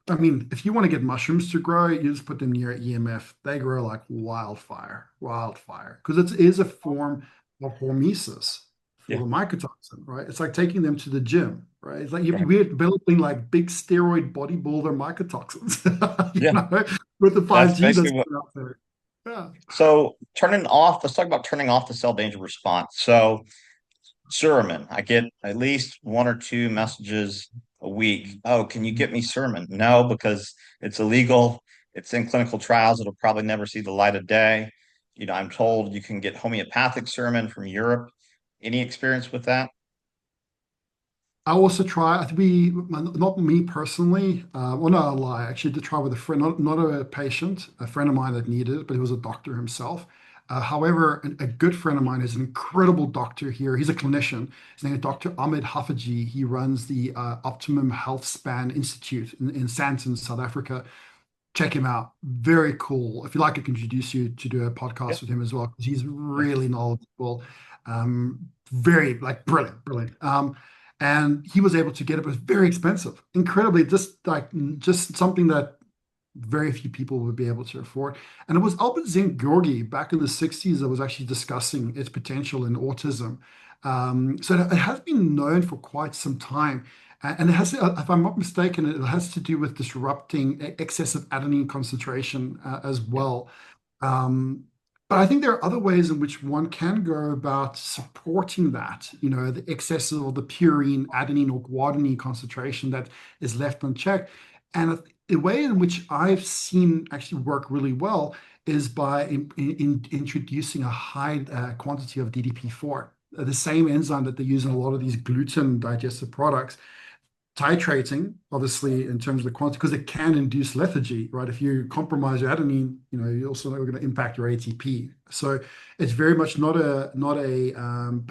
I mean, if you want to get mushrooms to grow, you just put them near EMF. They grow like wildfire, wildfire, because it is a form of hormesis for Yeah. the mycotoxin, right? It's like taking them to the gym, right? It's like Right. we're developing like big steroid bodybuilder mycotoxins, Yeah. with the That's 5G basically that's what. out there. Yeah. So let's talk about turning off the cell danger response. So Suramin, I get at least one or two messages a week. Oh, can you get me Suramin? No, because it's illegal. It's in clinical trials. It'll probably never see the light of day. I'm told you can get homeopathic Suramin from Europe. Any experience with that? I also try, I think not me personally, well, no, I lie. I actually did try with a friend, not a patient, a friend of mine that needed it, but he was a doctor himself. However, a good friend of mine is an incredible doctor here. He's a clinician. His name is Dr. Ahmed Hafaji. He runs the Optimum Health Span Institute in Sandton, South Africa. Check him out. Very cool. If you like, I can introduce you to do a Yeah. podcast with him as well, because he's Yeah. really knowledgeable. Very like brilliant, brilliant. And he was able to get it, but it was very expensive, incredibly, just something that very few people would be able to afford. And it was Albert Szent-Györgyi back in the 60s that was actually discussing its potential in autism. So it has been known for quite some time. And it has, if I'm not mistaken, it has to do with disrupting excessive adenine concentration as Yeah. well. Um, but I think there are other ways in which one can go about supporting that, the excessive or the purine, adenine, or guanine concentration that is left unchecked. And the way in which I've seen actually work really well is by introducing a high quantity of DDP4, the same enzyme that they use in a lot of these gluten digestive products, titrating, obviously, in terms of the quantity, because it can induce lethargy, right? If you compromise your adenine, you're also going to impact your ATP. So it's very much not a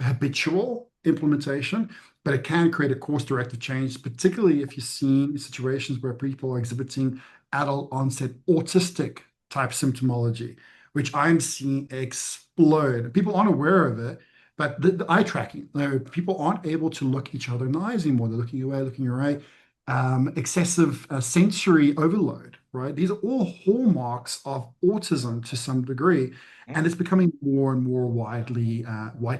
habitual implementation, but it can create a course-directed change, particularly if you're seeing situations where people are exhibiting adult onset autistic type symptomology, which I'm seeing explode. People aren't aware of it, but the eye tracking, people aren't able to look each other in the eyes anymore. They're looking away, looking away. Excessive sensory overload, right? These are all hallmarks of autism to some degree, and it's becoming more and more widely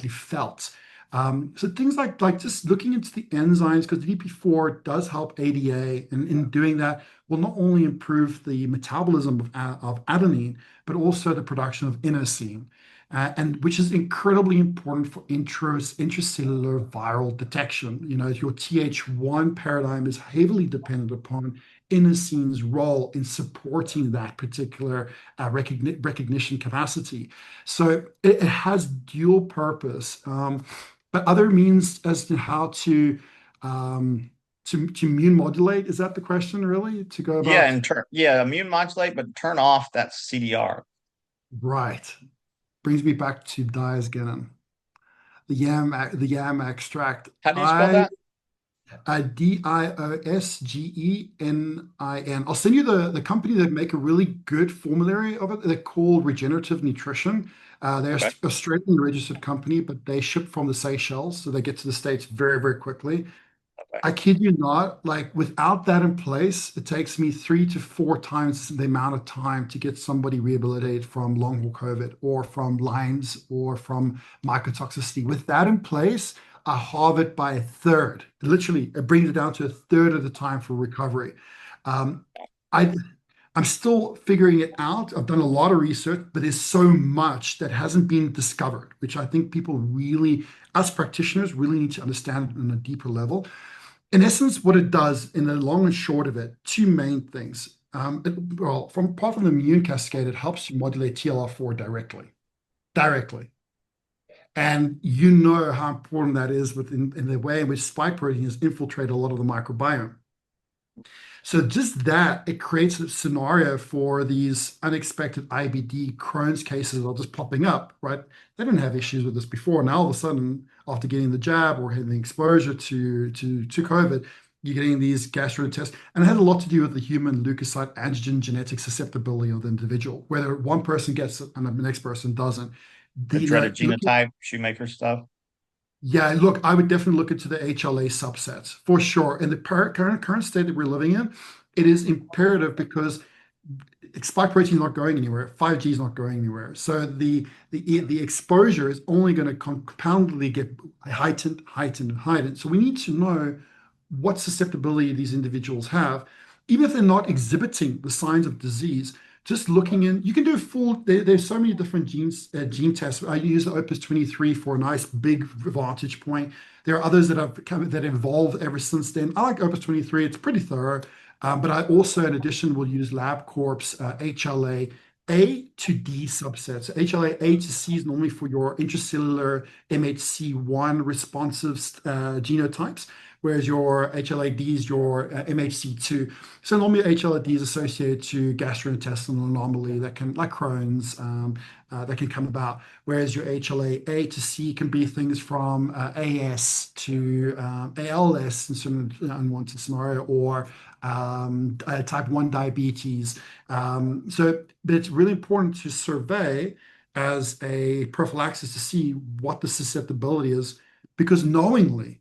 felt. So things like just looking into the enzymes, because DP4 does help ADA, and in doing that will not only improve the metabolism of adenine, but also the production of inosine, and which is incredibly important for intracellular viral detection. Your Th1 paradigm is heavily dependent upon inosine's role in supporting that particular recognition capacity. So it has dual purpose, but other means as to how to immune modulate, is that the question really? To go Yeah, about, immune modulate, but turn off that CDR. right. Brings me back to Diasgenin, the yam extract. How do you spell I that? Diosgenin. I'll send you the company that make a really good formulary of it. They're called Regenerative Nutrition. They're Okay. an Australian registered company, but they ship from the Seychelles, so they get to the States very, very quickly. Okay. I kid you not, like without that in place, it takes me 3 to 4 times the amount of time to get somebody rehabilitated from long haul COVID or from Lyme's or from mycotoxicity. With that in place, I halve it by a third. Literally, it brings it down to a third of the time for recovery. Um, I, I'm still figuring it out. I've done a lot of research, but there's so much that hasn't been discovered, which I think people really, us practitioners, really need to understand on a deeper level. In essence, what it does, in the long and short of it, two main things. From apart from the immune cascade, it helps you modulate TLR4 directly. And you know how important that is in the way in which spike proteins infiltrate a lot of the microbiome. So just that, it creates a scenario for these unexpected IBD Crohn's cases that are just popping up, right? They didn't have issues with this before. Now all of a sudden, after getting the jab or having exposure to COVID, you're getting these gastrointestinal, and it has a lot to do with the human leukocyte antigen genetic susceptibility of the individual, whether one person gets it and the next person doesn't. The dreaded genotype, shoemaker stuff. Yeah, look, I would definitely look into the HLA subsets for sure. In the current state that we're living in, it is imperative because spike protein is not going anywhere, 5G is not going anywhere. So the exposure is only going to compoundedly get heightened. So we need to know what susceptibility these individuals have, even if they're not exhibiting the signs of disease. Just looking in, you can do a there's so many different gene tests. I use the Opus 23 for a nice big vantage point. There are others that have evolved ever since then. I like Opus 23, it's pretty thorough. But I also, in addition, will use LabCorp's HLA A to D subsets. HLA A to C is normally for your intracellular MHC1 responsive genotypes, whereas your HLA-D is your MHC2. So normally HLA-D is associated to gastrointestinal anomaly that can, like Crohn's, that can come about. Whereas your HLA-A to C can be things from AS to ALS in some unwanted scenario, or type 1 diabetes. But it's really important to survey as a prophylaxis to see what the susceptibility is, because knowingly,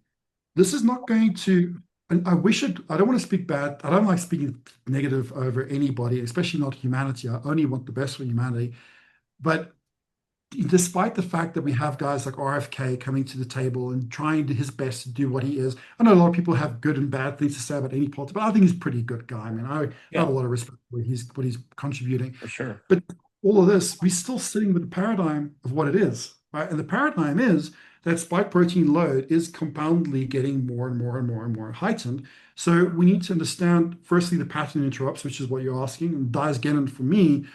this is not going to, and I don't want to speak bad. I don't like speaking negative over anybody, especially not humanity. I only want the best for humanity. But despite the fact that we have guys like RFK coming to the table and trying his best to do what he is, I know a lot of people have good and bad things to say about any politics, but I think he's a pretty good guy. I mean, I have Yeah, a lot of respect for what he's contributing. for sure. But all of this, we're still sitting with the paradigm of what it is, right? And the paradigm is that spike protein load is compoundly getting more and more and more and more heightened. So we need to understand, firstly, the pattern interrupts, which is what you're asking. And diasgenin for me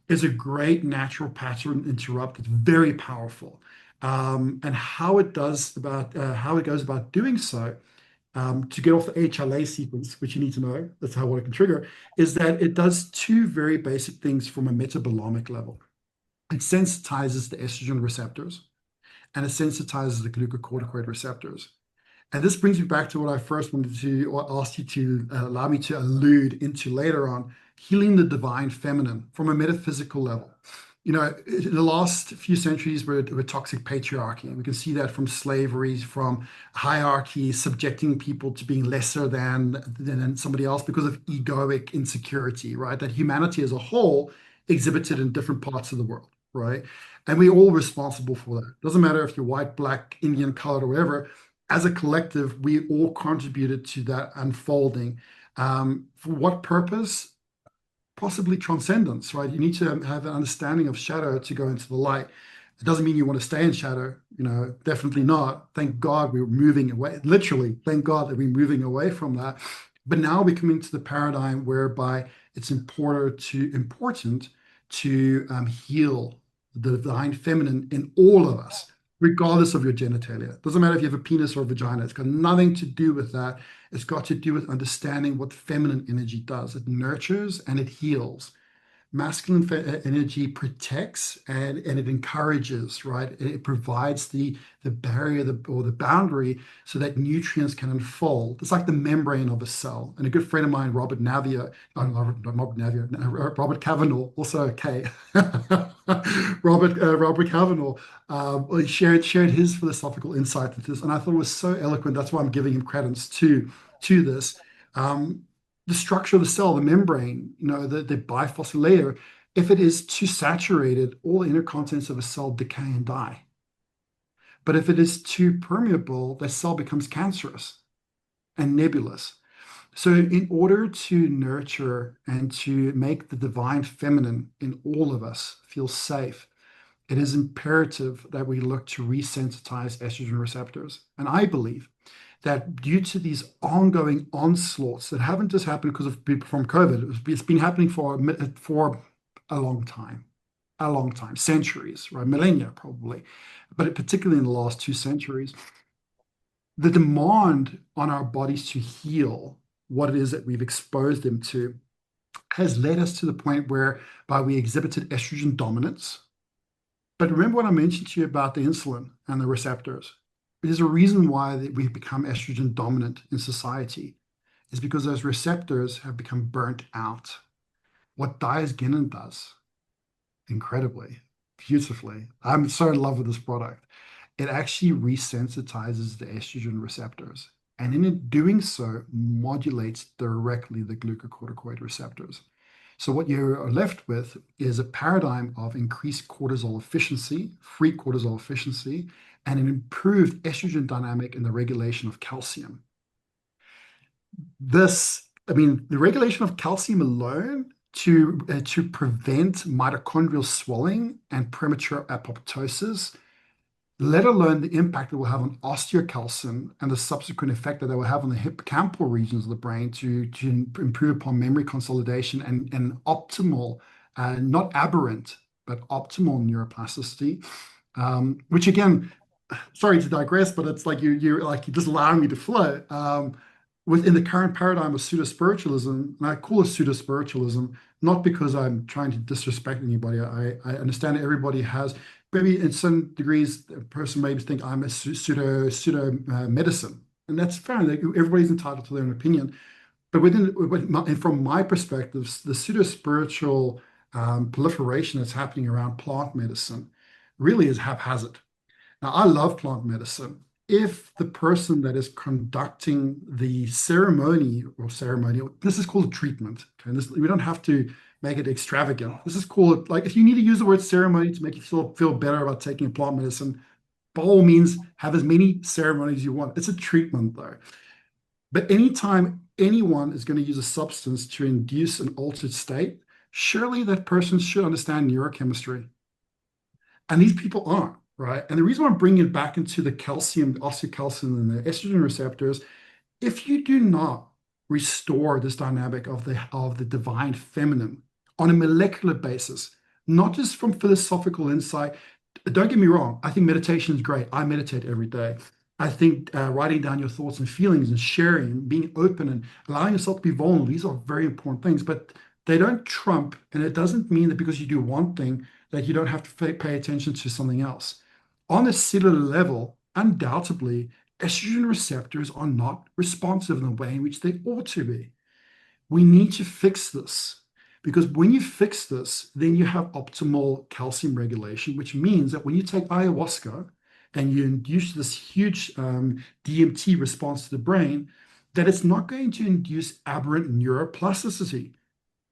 is a great natural pattern interrupt. It's very powerful. And how it goes about doing so, to get off the HLA sequence, which you need to know, that's how what it can trigger, is that it does two very basic things from a metabolomic level. It sensitizes the estrogen receptors and it sensitizes the glucocorticoid receptors. And this brings me back to what I first wanted to, or asked you to allow me to allude into later on, healing the divine feminine from a metaphysical level. You know, in the last few centuries were toxic patriarchy. And we can see that from slavery, from hierarchy, subjecting people to being lesser than somebody else because of egoic insecurity, right? That humanity as a whole exhibited in different parts of the world, right? And we're all responsible for that. Doesn't matter if you're white, black, Indian, colored, or whatever. As a collective, we all contributed to that unfolding. For what purpose? Possibly transcendence, right? You need to have an understanding of shadow to go into the light. It doesn't mean you want to stay in shadow, definitely not. Thank God we're moving away. Literally, thank God that we're moving away from that. But now we're coming to the paradigm whereby it's important to heal the divine feminine in all of us, regardless of your genitalia. It doesn't matter if you have a penis or a vagina. It's got nothing to do with that. It's got to do with understanding what feminine energy does. It nurtures and it heals. Masculine energy protects and it encourages, right? It provides the barrier or the boundary so that nutrients can unfold. It's like the membrane of a cell. And a good friend of mine, Robert Navia, Robert Cavanaugh, also a K. Robert Cavanaugh shared his philosophical insight with this, and I thought it was so eloquent. That's why I'm giving him credence to this. The structure of the cell, the membrane, the bifossil layer, if it is too saturated, all the inner contents of a cell decay and die. But if it is too permeable, the cell becomes cancerous and nebulous. So in order to nurture and to make the divine feminine in all of us feel safe, it is imperative that we look to resensitize estrogen receptors. And I believe that due to these ongoing onslaughts that haven't just happened because of people from COVID, it's been happening for a long time, centuries, right? Millennia probably, but particularly in the last 2 centuries, the demand on our bodies to heal what it is that we've exposed them to has led us to the point whereby we exhibited estrogen dominance. But remember what I mentioned to you about the insulin and the receptors. There's a reason why we've become estrogen dominant in society, is because those receptors have become burnt out. What diasgenin does, incredibly, beautifully, I'm so in love with this product. It actually resensitizes the estrogen receptors, and in doing so, modulates directly the glucocorticoid receptors. So what you're left with is a paradigm of increased cortisol efficiency, free cortisol efficiency, and an improved estrogen dynamic in the regulation of calcium. The regulation of calcium alone to prevent mitochondrial swelling and premature apoptosis, let alone the impact it will have on osteocalcin and the subsequent effect that they will have on the hippocampal regions of the brain to improve upon memory consolidation and optimal, not aberrant, but optimal neuroplasticity, which again, sorry to digress, but it's like you're just allowing me to flow. Within the current paradigm of pseudo-spiritualism, and I call it pseudo-spiritualism, not because I'm trying to disrespect anybody. I understand that everybody has, maybe in some degrees, a person may think I'm a pseudo medicine, and that's fair. Everybody's entitled to their own opinion. But from my perspective, the pseudo-spiritual proliferation that's happening around plant medicine really is haphazard. Now, I love plant medicine. If the person that is conducting the ceremony, this is called a treatment. Okay, we don't have to make it extravagant. This is called, like, if you need to use the word ceremony to make you feel better about taking a plant medicine, by all means, have as many ceremonies as you want. It's a treatment, though. But anytime anyone is going to use a substance to induce an altered state, surely that person should understand neurochemistry. And these people aren't. right? And the reason why I'm bringing it back into the calcium, osteocalcium, and the estrogen receptors, if you do not restore this dynamic of the divine feminine on a molecular basis, not just from philosophical insight. Don't get me wrong, I think meditation is great. I meditate every day. I think writing down your thoughts and feelings and sharing, being open and allowing yourself to be vulnerable, these are very important things, but they don't trump, and it doesn't mean that because you do one thing that you don't have to pay attention to something else. On a cellular level, undoubtedly, estrogen receptors are not responsive in the way in which they ought to be. We need to fix this because when you fix this, then you have optimal calcium regulation, which means that when you take ayahuasca and you induce this huge DMT response to the brain, that it's not going to induce aberrant neuroplasticity.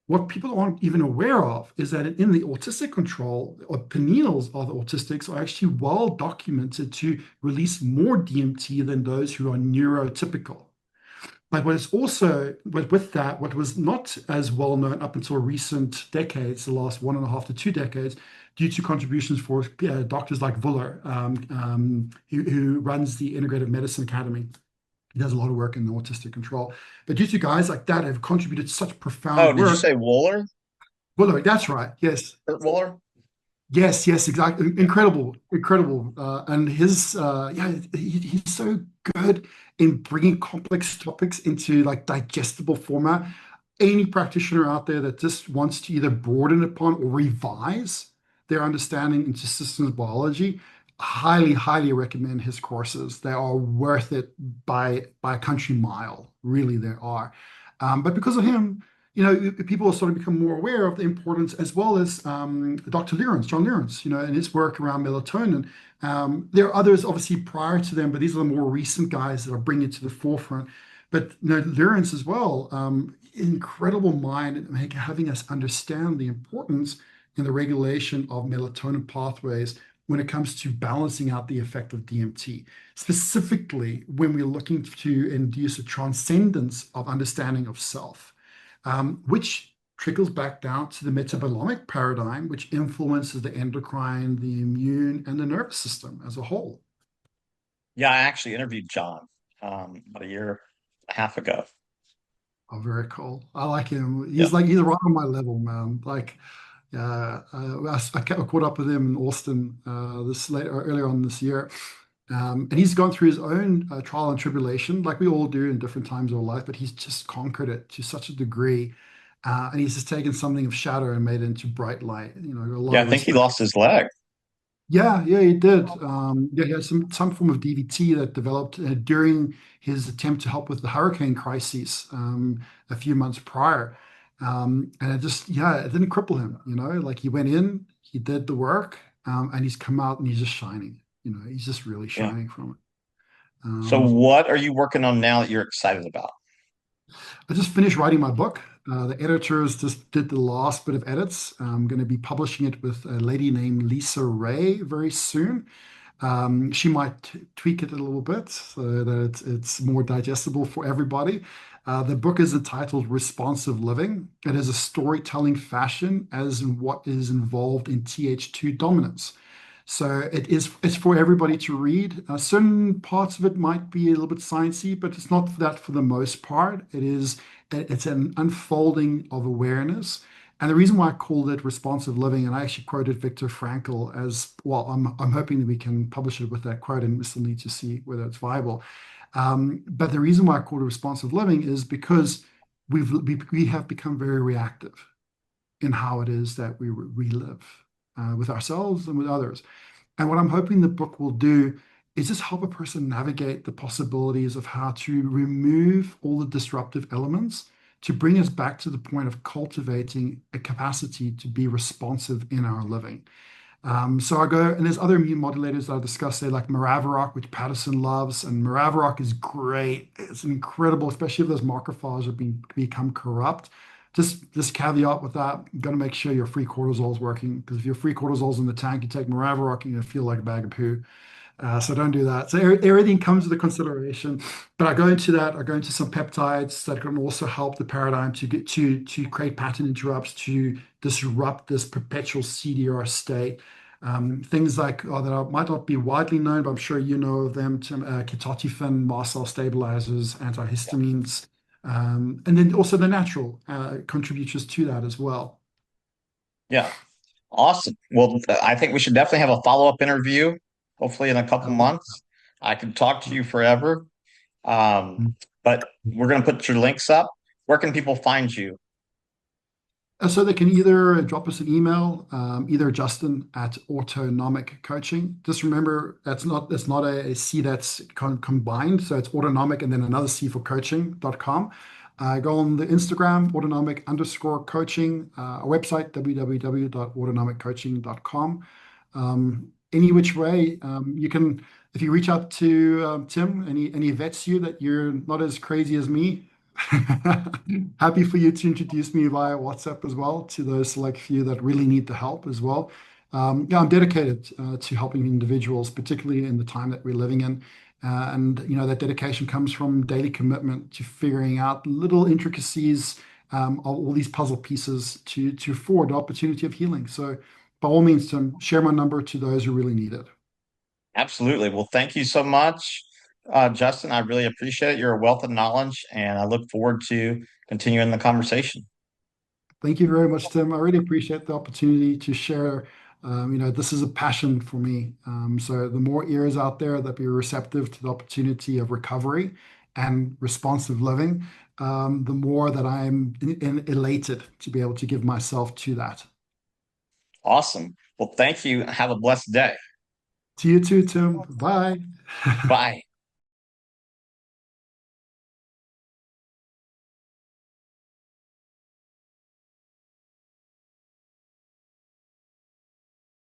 What people aren't even aware of is that in the autistic control, or pineals of the autistics are actually well documented to release more DMT than those who are neurotypical. But what is also, but with that, what was not as well known up until recent decades, the last 1.5 to 2 decades, due to contributions for doctors like Vuller, who runs the Integrative Medicine Academy. He does a lot of work in the autistic control. But due to guys like that have contributed such Oh, profound did you work. say Wooler? Vuller, that's right. Yes. Kurt Wooler? Yes, yes, exactly. Incredible, incredible. And yeah, he's so good in bringing complex topics into like digestible format. Any practitioner out there that just wants to either broaden upon or revise their understanding into systems biology, highly, highly recommend his courses. They are worth it by a country mile. Really, they are. But because of him, people are starting to become more aware of the importance, as well as Dr. Lawrence, John Lawrence, and his work around melatonin. There are others, obviously, prior to them, but these are the more recent guys that are bringing it to the forefront. But Lawrence as well, incredible mind in having us understand the importance in the regulation of melatonin pathways when it comes to balancing out the effect of DMT, specifically when we're looking to induce a transcendence of understanding of self, which trickles back down to the metabolomic paradigm, which influences the endocrine, the immune, and the nervous system as a whole. Yeah, I actually interviewed John about a year and a half ago. Oh, very cool. I like him. Yeah. He's right on my level, man. Like, I caught up with him in Austin earlier on this year. And he's gone through his own trial and tribulation, like we all do in different times of our life, but he's just conquered it to such a degree. And he's just taken something of shadow and made it into bright light. A lot Yeah, of I think he respect. lost his leg. Yeah, yeah, he did. Yeah, he had some form of DVT that developed during his attempt to help with the hurricane crises a few months prior. And it didn't cripple him, like he went in, he did the work, and he's come out and he's just shining. He's just really Yeah. shining from it. So Um, what are you working on now that you're excited about? I just finished writing my book. The editors just did the last bit of edits. I'm going to be publishing it with a lady named Lisa Ray very soon. She might tweak it a little bit so that it's more digestible for everybody. The book is entitled Responsive Living. It is a storytelling fashion as in what is involved in Th2 dominance. So it's for everybody to read. Certain parts of it might be a little bit sciencey, but it's not that for the most part. It's an unfolding of awareness. And the reason why I called it responsive living, and I actually quoted Viktor Frankl as well. I'm hoping that we can publish it with that quote, and we still need to see whether it's viable. But the reason why I called it responsive living is because we have become very reactive in how it is that we live with ourselves and with others. And what I'm hoping the book will do is just help a person navigate the possibilities of how to remove all the disruptive elements to bring us back to the point of cultivating a capacity to be responsive in our living. So I go, and there's other immune modulators that I discuss there, like Maraviroc, which Patterson loves, and Maraviroc is great. It's incredible, especially if those macrophages have become corrupt. Just caveat with that, you got to make sure your free cortisol is working, because if your free cortisol is in the tank, you take Maraviroc, you're going to feel like a bag of poo. So don't do that. So everything comes with a consideration. But I go into that. I go into some peptides that can also help the paradigm to get to create pattern interrupts to disrupt this perpetual CDR state. Things like might not be widely known, but I'm sure you know of them, Tim, ketotifen, mast cell stabilizers, antihistamines, and then also the natural contributors to that as well. Yeah. Awesome. Well, I think we should definitely have a follow-up interview, hopefully in a couple Um, months. I could talk to you forever. But we're going to put your links up. Where can people find you? So they can either drop us an email, either Justin at Autonomic Coaching. Just remember that's not a C that's combined. So it's autonomic and then another C for coaching.com. Go on the Instagram, autonomic_coaching, our website, www.autonomiccoaching.com. Any which way, you can, if you reach out to Tim and he vets you that you're not as crazy as me, happy for you to introduce me via WhatsApp as well to those select few that really need the help as well. Yeah, I'm dedicated to helping individuals, particularly in the time that we're living in. And that dedication comes from daily commitment to figuring out little intricacies of all these puzzle pieces to afford the opportunity of healing. So, by all means, share my number to those who really need it. Absolutely. Well, thank you so much, Justin. I really appreciate it. You're a wealth of knowledge, and I look forward to continuing the conversation. Thank you very much, Tim. I really appreciate the opportunity to share. This is a passion for me. So the more ears out there that be receptive to the opportunity of recovery and responsive living, the more that I'm elated to be able to give myself to that. Awesome. Well, thank you. Have a blessed day. To you too, Tim. Bye. Bye.